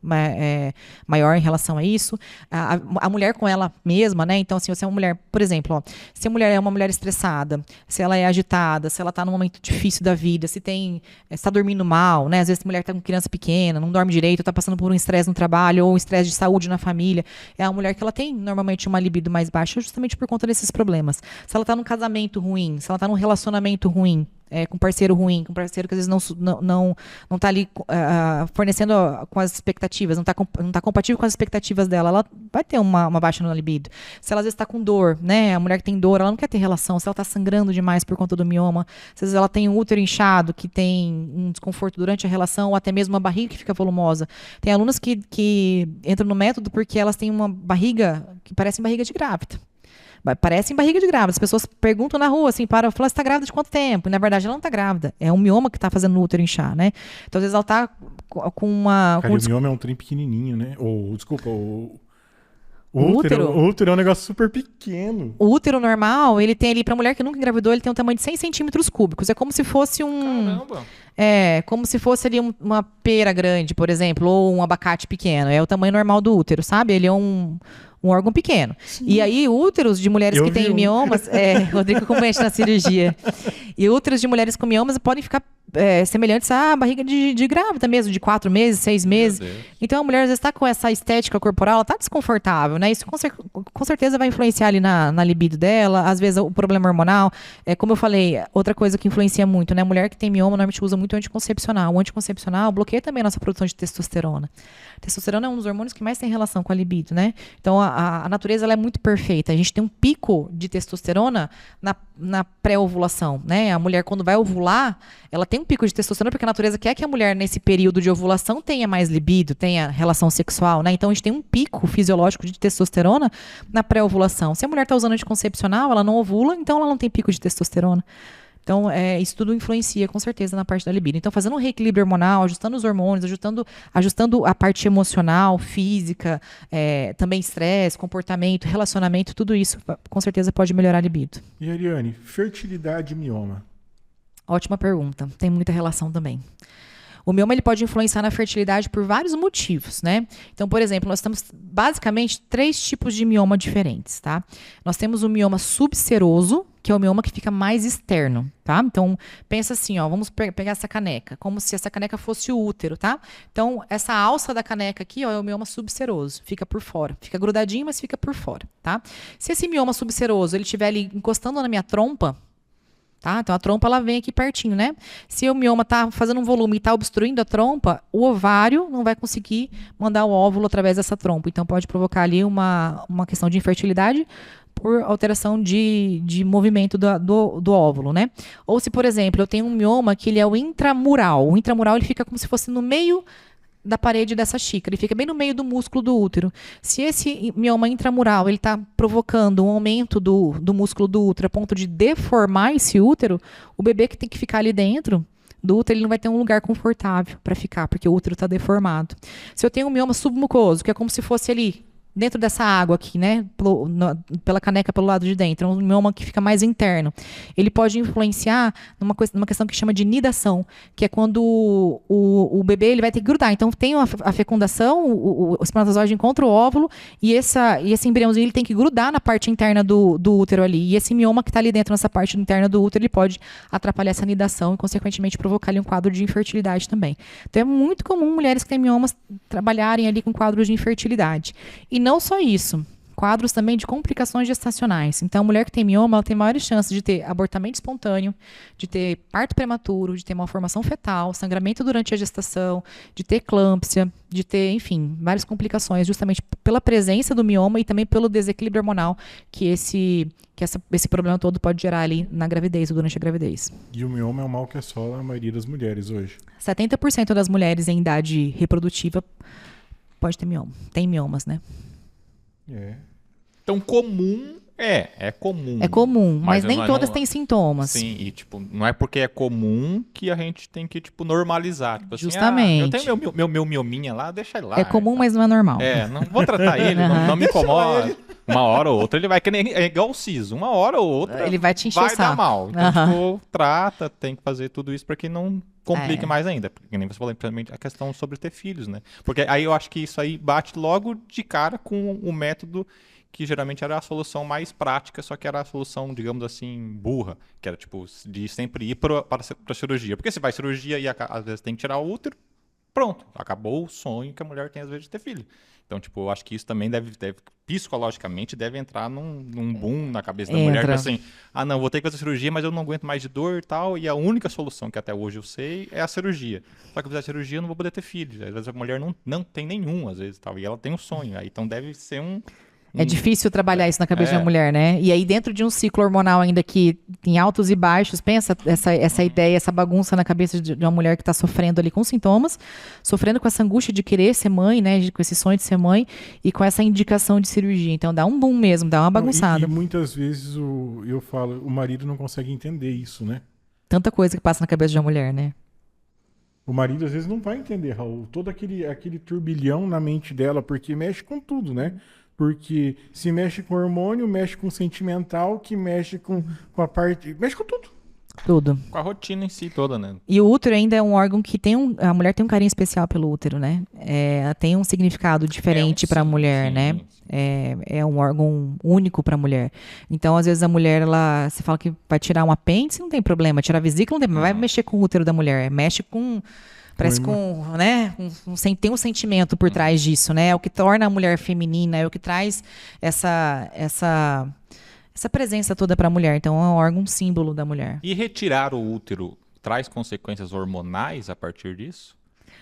S2: maior em relação a isso. A mulher com ela mesma, né? Então, assim, você é uma mulher, por exemplo, ó, se a mulher é uma mulher estressada, se ela é agitada, se ela está num momento difícil da vida, se está dormindo mal, né? Às vezes a mulher está com criança pequena, não dorme direito, está passando por um estresse no trabalho ou um estresse de saúde na família. É a mulher que ela tem normalmente uma libido mais baixa justamente por conta desses problemas. Se ela está num casamento ruim, se ela está num relacionamento ruim, com parceiro ruim, com parceiro que às vezes não está ali fornecendo com as expectativas, não tá compatível com as expectativas dela, ela vai ter uma baixa no libido. Se ela às vezes está com dor, né? A mulher que tem dor, ela não quer ter relação. Se ela está sangrando demais por conta do mioma, se às vezes ela tem um útero inchado, que tem um desconforto durante a relação, ou até mesmo uma barriga que fica volumosa. Tem alunas que entram no método porque elas têm uma barriga que parece barriga de grávida. Parece barriga de grávida. As pessoas perguntam na rua, assim, falam, você está grávida de quanto tempo? E, na verdade, ela não está grávida. É um mioma que está fazendo o útero inchar, né? Então, às vezes, ela está com uma...
S1: Cara, o mioma é um trem pequenininho, né? Desculpa, O útero é um negócio super pequeno.
S2: O útero normal, ele tem ali, pra mulher que nunca engravidou, ele tem um tamanho de 100 centímetros cúbicos. É como se fosse
S3: Caramba.
S2: como se fosse ali uma pera grande, por exemplo, ou um abacate pequeno. É o tamanho normal do útero, sabe? Ele é um órgão pequeno.
S1: Sim.
S2: E aí, úteros de mulheres que têm miomas... Rodrigo acompanha na cirurgia. E úteros de mulheres com miomas podem ficar semelhantes à barriga de grávida mesmo, de 4 meses, 6 meses. Então, a mulher, às vezes, está com essa estética corporal, ela está desconfortável, né? Isso, com certeza, vai influenciar ali na libido dela. Às vezes, o problema hormonal. Como eu falei, outra coisa que influencia muito, né? A mulher que tem mioma, normalmente, usa muito anticoncepcional. O anticoncepcional bloqueia também a nossa produção de testosterona. A testosterona é um dos hormônios que mais tem relação com a libido, né? Então, a natureza ela é muito perfeita. A gente tem um pico de testosterona na pré-ovulação, né? A mulher, quando vai ovular, ela tem um pico de testosterona porque a natureza quer que a mulher, nesse período de ovulação, tenha mais libido, tenha relação sexual, né? Então, a gente tem um pico fisiológico de testosterona na pré-ovulação. Se a mulher está usando anticoncepcional, ela não ovula, então ela não tem pico de testosterona. Então, isso tudo influencia, com certeza, na parte da libido. Então, fazendo um reequilíbrio hormonal, ajustando os hormônios, ajustando a parte emocional, física, também estresse, comportamento, relacionamento, tudo isso, com certeza, pode melhorar a libido.
S1: E, Ariane, fertilidade e mioma?
S2: Ótima pergunta. Tem muita relação também. O mioma ele pode influenciar na fertilidade por vários motivos, né? Então, por exemplo, nós temos basicamente 3 tipos de mioma diferentes, tá? Nós temos o mioma subseroso, que é o mioma que fica mais externo, tá? Então, pensa assim, ó, vamos pegar essa caneca, como se essa caneca fosse o útero, tá? Então, essa alça da caneca aqui, ó, é o mioma subseroso, fica por fora. Fica grudadinho, mas fica por fora, tá? Se esse mioma subseroso, ele estiver ali encostando na minha trompa, tá? Então, a trompa, ela vem aqui pertinho, né? Se o mioma tá fazendo um volume e tá obstruindo a trompa, o ovário não vai conseguir mandar o óvulo através dessa trompa. Então, pode provocar ali uma questão de infertilidade por alteração de movimento do óvulo, né? Ou se, por exemplo, eu tenho um mioma que ele é o intramural. O intramural, ele fica como se fosse no meio da parede dessa xícara, ele fica bem no meio do músculo do útero. Se esse mioma intramural ele está provocando um aumento do músculo do útero a ponto de deformar esse útero, o bebê que tem que ficar ali dentro do útero, ele não vai ter um lugar confortável para ficar, porque o útero está deformado. Se eu tenho um mioma submucoso, que é como se fosse ali dentro dessa água aqui, né, pela caneca pelo lado de dentro, é um mioma que fica mais interno. Ele pode influenciar numa questão que chama de nidação, que é quando o bebê ele vai ter que grudar. Então tem a fecundação, o espermatozoide encontra o óvulo e esse embriãozinho ele tem que grudar na parte interna do útero ali. E esse mioma que está ali dentro nessa parte interna do útero, ele pode atrapalhar essa nidação e consequentemente provocar ali um quadro de infertilidade também. Então é muito comum mulheres que têm miomas trabalharem ali com quadros de infertilidade. E não só isso, quadros também de complicações gestacionais. Então, a mulher que tem mioma, ela tem maiores chances de ter abortamento espontâneo, de ter parto prematuro, de ter malformação fetal, sangramento durante a gestação, de ter eclâmpsia, de ter, enfim, várias complicações, justamente pela presença do mioma e também pelo desequilíbrio hormonal que esse problema todo pode gerar ali na gravidez ou durante a gravidez.
S1: E o mioma é um mal que assola a maioria das mulheres hoje.
S2: 70% das mulheres em idade reprodutiva pode ter mioma. Tem miomas, né?
S3: Então, comum é comum.
S2: É comum, mas nem todas têm sintomas.
S3: Sim, e tipo, não é porque é comum que a gente tem que, tipo, normalizar. Tipo,
S2: justamente.
S3: Assim, eu tenho meu miominha lá, deixa ele lá.
S2: É comum, mas não é normal.
S3: Não vou tratar ele, não me incomoda. Uma hora ou outra ele vai, é igual o siso, uma hora ou outra
S2: ele vai te encher
S3: vai dar mal. Então, tipo, trata, tem que fazer tudo isso para que não complique mais ainda. Porque nem você falou, principalmente a questão sobre ter filhos, né? Porque aí eu acho que isso aí bate logo de cara com o método que geralmente era a solução mais prática, só que era a solução, digamos assim, burra, que era tipo de sempre ir para a cirurgia. Porque se vai cirurgia e às vezes tem que tirar o útero, pronto, acabou o sonho que a mulher tem às vezes de ter filho. Então, tipo, eu acho que isso também deve psicologicamente, deve entrar num boom na cabeça da mulher, que assim, não, vou ter que fazer cirurgia, mas eu não aguento mais de dor e tal, e a única solução que até hoje eu sei é a cirurgia. Só que eu fizer a cirurgia, eu não vou poder ter filhos. Às vezes a mulher não tem nenhum, às vezes, tal, e ela tem um sonho. Aí, então deve ser
S2: É difícil trabalhar isso na cabeça de uma mulher, né? E aí dentro de um ciclo hormonal ainda que tem altos e baixos, pensa essa ideia, essa bagunça na cabeça de uma mulher que está sofrendo ali com sintomas, sofrendo com essa angústia de querer ser mãe, né? Com esse sonho de ser mãe e com essa indicação de cirurgia. Então dá um boom mesmo, dá uma bagunçada.
S1: E muitas vezes eu falo, o marido não consegue entender isso, né?
S2: Tanta coisa que passa na cabeça de uma mulher, né?
S1: O marido às vezes não vai entender, Raul, todo aquele turbilhão na mente dela, porque mexe com tudo, né? porque se mexe com hormônio, mexe com sentimental, que mexe com a parte... Mexe com tudo.
S2: Tudo.
S3: Com a rotina em si toda, né?
S2: E o útero ainda é um órgão que a mulher tem um carinho especial pelo útero, né? Tem um significado diferente para a mulher,
S3: sim,
S2: né?
S3: sim.
S2: É um órgão único para a mulher. Então, às vezes a mulher, você fala que vai tirar um apêndice, não tem problema. Tirar a vesícula, não tem problema. Vai mexer com o útero da mulher. Mexe com... Parece com, né? Tem um sentimento por trás disso, né? É o que torna a mulher feminina, é o que traz essa presença toda para a mulher. Então, é um órgão símbolo da mulher.
S3: E retirar o útero traz consequências hormonais a partir disso?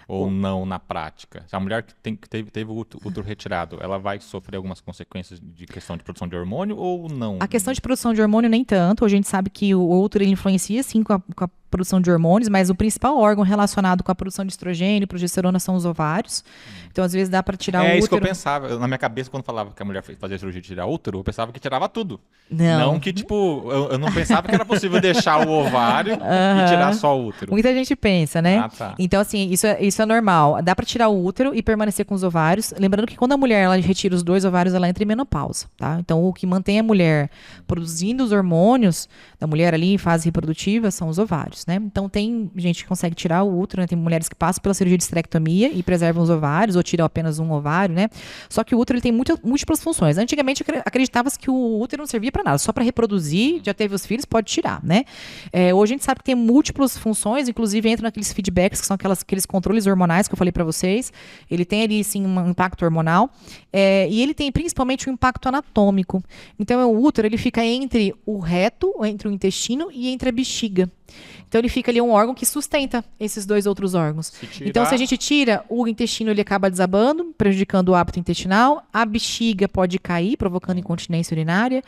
S3: Ou não na prática? Se a mulher que teve o útero retirado, ela vai sofrer algumas consequências de questão de produção de hormônio ou não?
S2: A questão de produção de hormônio nem tanto. A gente sabe que o útero ele influencia sim com a produção de hormônios, mas o principal órgão relacionado com a produção de estrogênio e progesterona são os ovários. Então, às vezes, dá para tirar o útero.
S3: É isso que eu pensava. Na minha cabeça, quando falava que a mulher fazia cirurgia de tirar útero, eu pensava que tirava tudo.
S2: Não
S3: que, tipo, eu não pensava que era possível deixar o ovário e tirar só o útero.
S2: Muita gente pensa, né?
S3: Tá.
S2: Então, assim, isso é normal. Dá para tirar o útero e permanecer com os ovários. Lembrando que quando a mulher ela retira os 2 ovários, ela entra em menopausa, tá? Então, o que mantém a mulher produzindo os hormônios da mulher ali em fase reprodutiva são os ovários, né? Então, tem gente que consegue tirar o útero, né? Tem mulheres que passam pela cirurgia de esterectomia e preservam os ovários ou tiram apenas um ovário, né? Só que o útero ele tem múltiplas funções. Antigamente acreditava-se que o útero não servia para nada, só para reproduzir, já teve os filhos, pode tirar, né? Hoje a gente sabe que tem múltiplas funções, inclusive entra naqueles feedbacks que são aqueles controles hormonais que eu falei para vocês. Ele tem ali sim um impacto hormonal e ele tem principalmente um impacto anatômico. Então o útero ele fica entre o reto, entre o intestino e entre a bexiga. Então ele fica ali um órgão que sustenta esses 2 outros órgãos. Então se a gente tira, o intestino ele acaba desabando, prejudicando o hábito intestinal, a bexiga pode cair, provocando incontinência urinária.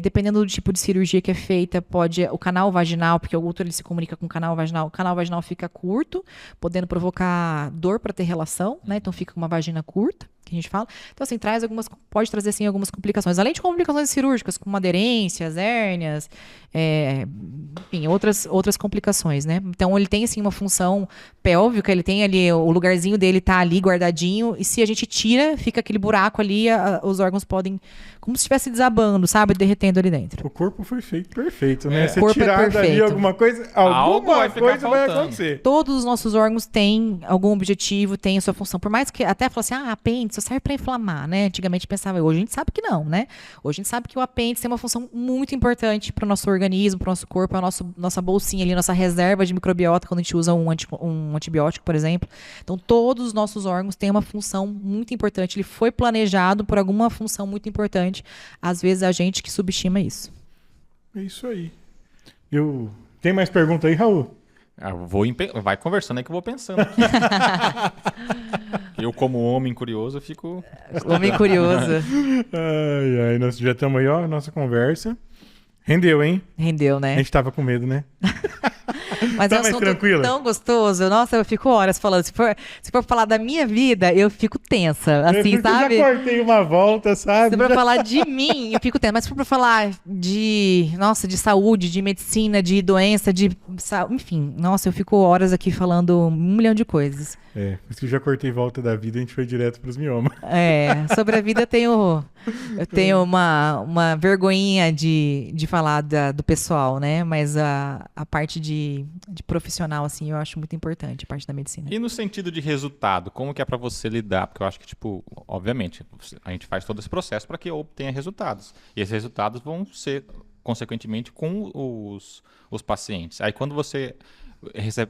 S2: Dependendo do tipo de cirurgia que é feita, o canal vaginal, porque o útero ele se comunica com o canal vaginal fica curto, podendo provocar dor para ter relação, né? Então fica com uma vagina curta, que a gente fala. Então assim, pode trazer assim algumas complicações, além de complicações cirúrgicas, como aderências, hérnias, enfim, outras complicações, né? Então ele tem assim uma função pélvica, ele tem ali o lugarzinho dele tá ali guardadinho, e se a gente tira, fica aquele buraco ali, os órgãos podem, como se estivesse desabando, sabe, derretendo ali dentro.
S1: O corpo foi feito perfeito, né? Se
S2: O corpo
S1: tirar dali
S2: perfeito.
S1: alguma coisa, alguma coisa vai acontecer.
S2: Todos os nossos órgãos têm algum objetivo, têm a sua função. Por mais que até fala assim, apêndice só serve para inflamar, né? Antigamente pensava, hoje a gente sabe que não, né? Hoje a gente sabe que o apêndice tem uma função muito importante para o nosso organismo, para o nosso corpo, nossa bolsinha ali, nossa reserva de microbiota quando a gente usa um antibiótico, por exemplo. Então, todos os nossos órgãos têm uma função muito importante. Ele foi planejado por alguma função muito importante. Às vezes, a gente que subestima isso.
S1: É isso aí. Tem mais pergunta aí, Raul?
S3: Vai conversando aí que eu vou pensando aqui. Eu, como homem curioso, fico...
S2: Homem curioso.
S1: Ai, nós já estamos aí, ó, nossa conversa. Rendeu, hein?
S2: Rendeu,
S1: A
S2: né?
S1: gente tava com medo, né?
S2: Mas
S1: Tá
S2: é um
S1: mais
S2: assunto
S1: tranquila?
S2: tão gostoso. Nossa, eu fico horas falando. Se for falar da minha vida, eu fico tensa, assim, sabe?
S1: Eu já cortei uma volta, sabe?
S2: Se for falar de mim, eu fico tensa. Mas se for falar de saúde, de medicina, de doença, enfim. Nossa, eu fico horas aqui falando 1 milhão de coisas.
S1: Por isso que eu já cortei volta da vida, a gente foi direto pros miomas.
S2: Sobre a vida eu tenho uma vergonhinha de falar do pessoal, né? Mas a parte de profissional, assim, eu acho muito importante, a parte da medicina.
S3: E no sentido de resultado, como que é pra você lidar? Porque eu acho que, tipo, obviamente, a gente faz todo esse processo para que obtenha resultados. E esses resultados vão ser, consequentemente, com os pacientes. Aí quando você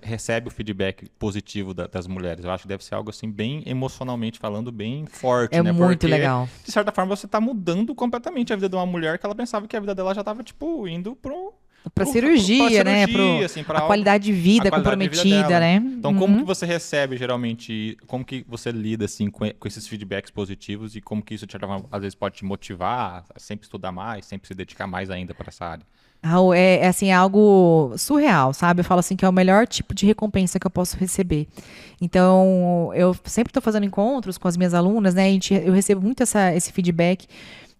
S3: recebe o feedback positivo das mulheres, eu acho que deve ser algo assim bem emocionalmente falando, bem forte, né?
S2: Muito
S3: Porque,
S2: legal.
S3: de certa forma, você tá mudando completamente a vida de uma mulher que ela pensava que a vida dela já tava, tipo, indo
S2: pra cirurgia, né?
S3: Assim,
S2: a qualidade de vida comprometida, né?
S3: Então, como que você recebe, geralmente, como que você lida, assim, com esses feedbacks positivos e como que isso, às vezes, pode te motivar a sempre estudar mais, sempre se dedicar mais ainda para essa área?
S2: Raul, assim, algo surreal, sabe? Eu falo assim que é o melhor tipo de recompensa que eu posso receber. Então, eu sempre estou fazendo encontros com as minhas alunas, né? Eu recebo muito esse feedback.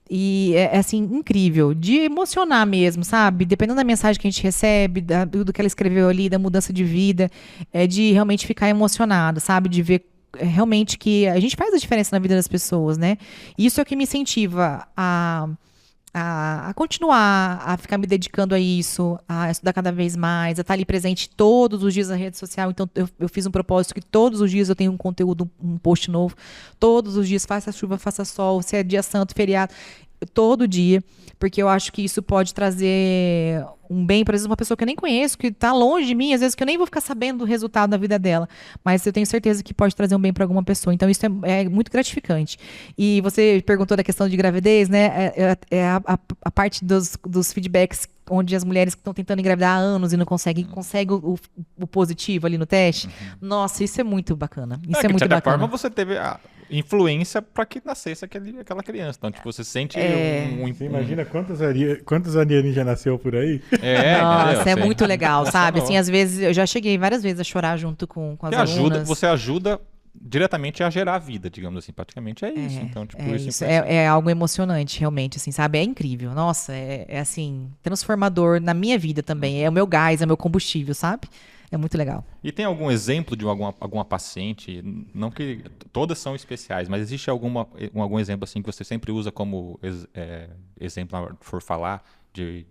S2: E é assim, incrível, de emocionar mesmo, sabe? Dependendo da mensagem que a gente recebe, do que ela escreveu ali, da mudança de vida, é de realmente ficar emocionado, sabe? De ver realmente que a gente faz a diferença na vida das pessoas, né? E isso é o que me incentiva a continuar, a ficar me dedicando a isso, a estudar cada vez mais, a estar ali presente todos os dias na rede social. Então, eu fiz um propósito que todos os dias eu tenho um conteúdo, um post novo. Todos os dias, faça chuva, faça sol, se é dia santo, feriado, todo dia. Porque eu acho que isso pode trazer um bem, por exemplo, uma pessoa que eu nem conheço, que está longe de mim, às vezes que eu nem vou ficar sabendo do resultado da vida dela. Mas eu tenho certeza que pode trazer um bem para alguma pessoa. Então, isso é muito gratificante. E você perguntou da questão de gravidez, né? A parte dos feedbacks onde as mulheres que estão tentando engravidar há anos e não conseguem o positivo ali no teste. Nossa, isso é muito bacana. Isso é
S3: que,
S2: muito
S3: de certa
S2: bacana.
S3: forma, você teve a influência para que nascesse aquela criança. Então, tipo, você sente
S1: Você imagina quantos Ariane já nasceu por aí?
S2: Nossa,
S3: entendeu?
S2: é muito legal, sabe? Assim, às vezes, eu já cheguei várias vezes a chorar junto com as alunas.
S3: Você ajuda diretamente a gerar vida, digamos assim, praticamente é isso. Então, tipo, isso
S2: é algo emocionante, realmente, assim, sabe? É incrível. Nossa, é assim, transformador na minha vida também. É o meu gás, é o meu combustível, sabe? É muito legal.
S3: E tem algum exemplo de alguma paciente, não que todas são especiais, mas existe algum exemplo assim que você sempre usa como exemplo na hora que for falar de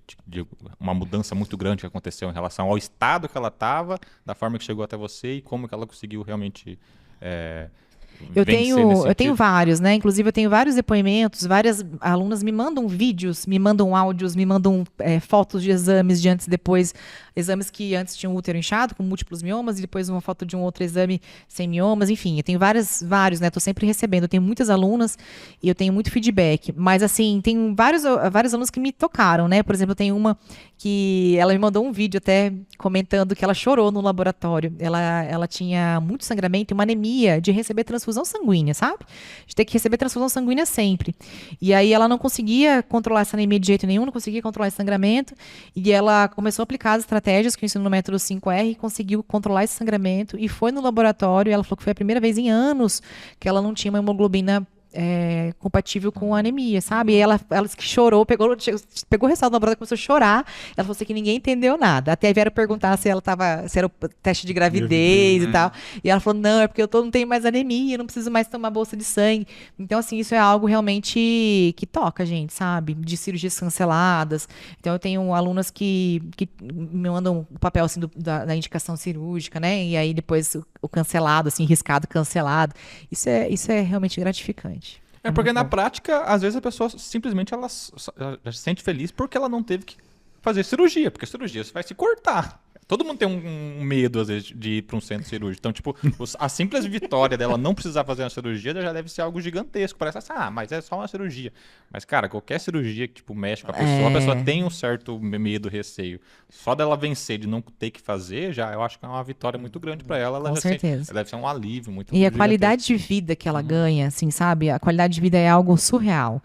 S3: uma mudança muito grande que aconteceu em relação ao estado que ela estava, da forma que chegou até você e como que ela conseguiu realmente
S2: eu tenho vários, né? Inclusive, eu tenho vários depoimentos, várias alunas me mandam vídeos, me mandam áudios, me mandam fotos de exames de antes e depois. Exames que antes tinham útero inchado, com múltiplos miomas, e depois uma foto de um outro exame sem miomas. Enfim, eu tenho vários, né? Estou sempre recebendo. Eu tenho muitas alunas e eu tenho muito feedback. Mas, assim, tem vários alunos que me tocaram, né? Por exemplo, eu tenho uma que ela me mandou um vídeo até comentando que ela chorou no laboratório. Ela tinha muito sangramento e uma anemia de receber transfusão sanguínea, sabe? De ter que receber transfusão sanguínea sempre. E aí ela não conseguia controlar essa anemia de jeito nenhum, não conseguia controlar esse sangramento. E ela começou a aplicar as estratégias que eu ensino no método 5R e conseguiu controlar esse sangramento. E foi no laboratório, e ela falou que foi a primeira vez em anos que ela não tinha uma hemoglobina compatível com a anemia, sabe? E ela que chorou, pegou o ressalto na brota e começou a chorar. Ela falou assim que ninguém entendeu nada. Até vieram perguntar se era o teste de gravidez e tal. E ela falou, não, é porque eu não tenho mais anemia, eu não preciso mais tomar bolsa de sangue. Então, assim, isso é algo realmente que toca a gente, sabe? De cirurgias canceladas. Então, eu tenho alunas que me mandam o papel, assim, da indicação cirúrgica, né? E aí, depois, o cancelado, assim, riscado, cancelado. Isso é realmente gratificante.
S3: Porque na prática, às vezes a pessoa simplesmente ela já se sente feliz porque ela não teve que fazer cirurgia, porque cirurgia você vai se cortar. Todo mundo tem um medo, às vezes, de ir para um centro cirúrgico. Então, tipo, a simples vitória dela não precisar fazer uma cirurgia já deve ser algo gigantesco. Parece assim, mas é só uma cirurgia. Mas, cara, qualquer cirurgia que, tipo, mexe com a pessoa tem um certo medo, receio. Só dela vencer, de não ter que fazer, eu acho que é uma vitória muito grande para ela.
S2: Com certeza.
S3: Ela deve ser um alívio muito
S2: E a qualidade de vida que ela ganha, assim, sabe? A qualidade de vida é algo surreal.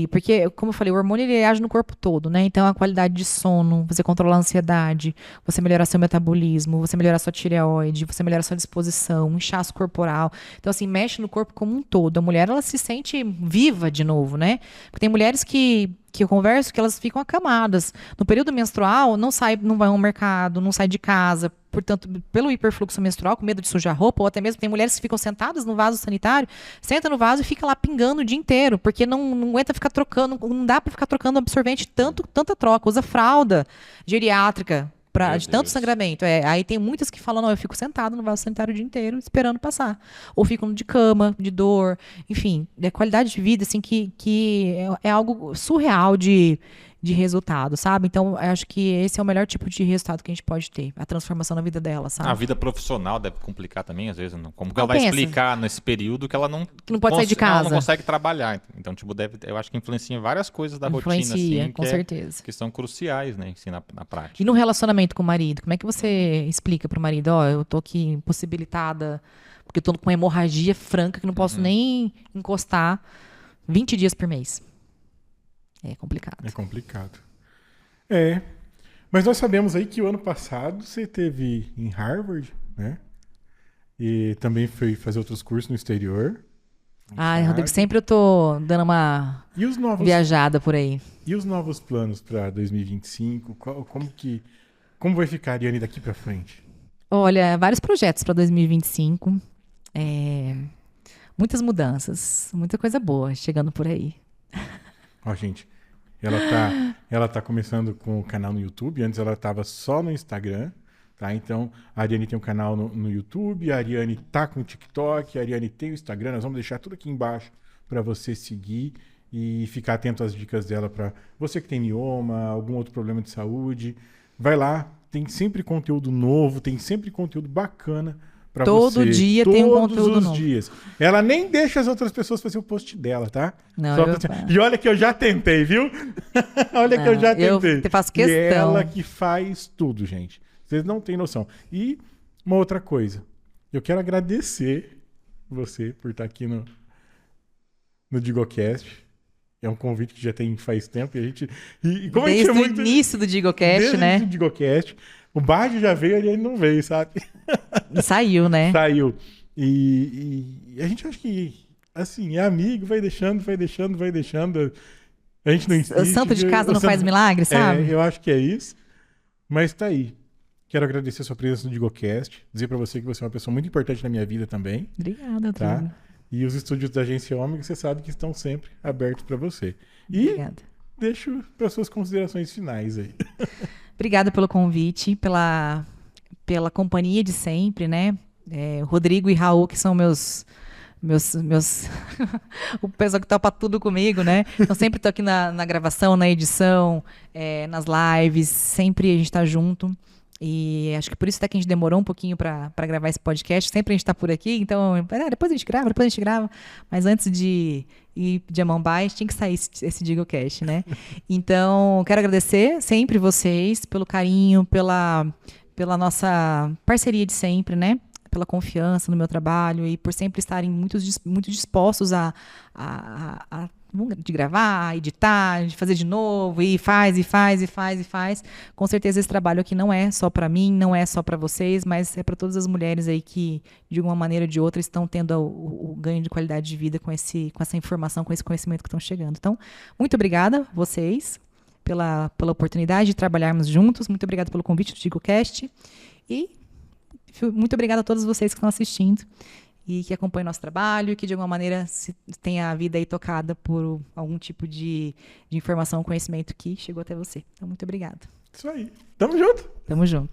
S2: Porque, como eu falei, o hormônio ele age no corpo todo, né? Então, a qualidade de sono, você controlar a ansiedade, você melhorar seu metabolismo, você melhorar sua tireoide, você melhorar sua disposição, inchaço corporal. Então, assim, mexe no corpo como um todo. A mulher, ela se sente viva de novo, né? Porque tem mulheres que eu converso que elas ficam acamadas. No período menstrual, não vai ao mercado, não sai de casa, portanto, pelo hiperfluxo menstrual, com medo de sujar roupa, ou até mesmo tem mulheres que ficam sentadas no vaso sanitário, senta no vaso e fica lá pingando o dia inteiro, porque não aguenta ficar trocando, não dá para ficar trocando absorvente, tanta troca, usa fralda geriátrica, de tanto sangramento. Aí tem muitas que falam, não, eu fico sentado no vaso sanitário o dia inteiro esperando passar. Ou ficam de cama, de dor, enfim, qualidade de vida, assim, que é algo surreal de resultado, sabe? Então, eu acho que esse é o melhor tipo de resultado que a gente pode ter, a transformação na vida dela, sabe?
S3: A vida profissional deve complicar também, às vezes. Como que ela vai explicar nesse período que ela não
S2: pode sair de casa?
S3: Ela não consegue trabalhar. Então, tipo, eu acho que influencia em várias coisas da rotina, assim,
S2: com certeza.
S3: Que são cruciais, né, assim, na prática.
S2: E no relacionamento com o marido, como é que você explica pro marido, eu tô aqui impossibilitada, porque eu tô com uma hemorragia franca que não posso nem encostar 20 dias por mês? É complicado.
S1: É complicado. Mas nós sabemos aí que o ano passado você teve em Harvard, né? E também foi fazer outros cursos no exterior.
S2: Rodrigo, sempre eu tô dando uma viajada por aí.
S1: E os novos planos para 2025? Como vai ficar a Ariane daqui para frente?
S2: Olha, vários projetos para 2025. Muitas mudanças, muita coisa boa chegando por aí.
S1: Ó, gente, ela tá começando com o canal no YouTube. Antes ela tava só no Instagram, tá? Então, a Ariane tem um canal no YouTube, a Ariane tá com o TikTok, a Ariane tem o Instagram. Nós vamos deixar tudo aqui embaixo para você seguir e ficar atento às dicas dela para você que tem mioma, algum outro problema de saúde. Vai lá, tem sempre conteúdo novo, tem sempre conteúdo bacana pra você.
S2: Todo dia tem um conteúdo
S1: Todos os
S2: novo.
S1: dias. Ela nem deixa as outras pessoas fazer o post dela, tá?
S2: Não,
S1: Só
S2: eu
S1: pra- E olha que eu já tentei, viu? Olha que eu já
S2: eu
S1: tentei.
S2: faço
S1: E
S2: questão.
S1: é ela que faz tudo, gente. Vocês não têm noção. E uma outra coisa. Eu quero agradecer você por estar aqui no Digocast. É um convite que já tem faz tempo. E a gente. E como
S2: Desde
S1: a
S2: o
S1: gente é muito.
S2: início do Digocast,
S1: Desde
S2: né?
S1: o Digocast. O Bard já veio, ele não veio, sabe?
S2: E saiu, né?
S1: Saiu. E a gente acha que, assim, é amigo, vai deixando. A gente não insiste.
S2: O santo de casa
S1: o
S2: não faz milagre, sabe?
S1: Eu acho que é isso. Mas tá aí. Quero agradecer a sua presença no Digocast. Dizer pra você que você é uma pessoa muito importante na minha vida também.
S2: Obrigada,
S1: Tá?
S2: Rodrigo.
S1: E os estúdios da Agência Ômega, você sabe que estão sempre abertos pra você. E
S2: Obrigada.
S1: deixo para suas considerações finais aí.
S2: Obrigada pelo convite, pela companhia de sempre, né? Rodrigo e Raul, que são meus o pessoal que topa tudo comigo, né? Então sempre tô aqui na gravação, na edição, nas lives, sempre a gente tá junto. E acho que por isso até que a gente demorou um pouquinho para gravar esse podcast. Sempre a gente tá por aqui, então depois a gente grava. Mas antes de ir de Amambai, tinha que sair esse Digocast, né? Então, quero agradecer sempre vocês pelo carinho, pela nossa parceria de sempre, né? Pela confiança no meu trabalho e por sempre estarem muito dispostos a de gravar, editar, de fazer de novo, e faz. Com certeza esse trabalho aqui não é só para mim, não é só para vocês, mas é para todas as mulheres aí que, de uma maneira ou de outra, estão tendo o ganho de qualidade de vida com essa informação, com esse conhecimento que estão chegando. Então, muito obrigada vocês pela oportunidade de trabalharmos juntos, muito obrigada pelo convite do Digocast e muito obrigada a todos vocês que estão assistindo e que acompanham nosso trabalho e que, de alguma maneira, tenha a vida aí tocada por algum tipo de informação ou conhecimento que chegou até você. Então, muito obrigada.
S1: Isso aí. Tamo junto.
S2: Tamo junto.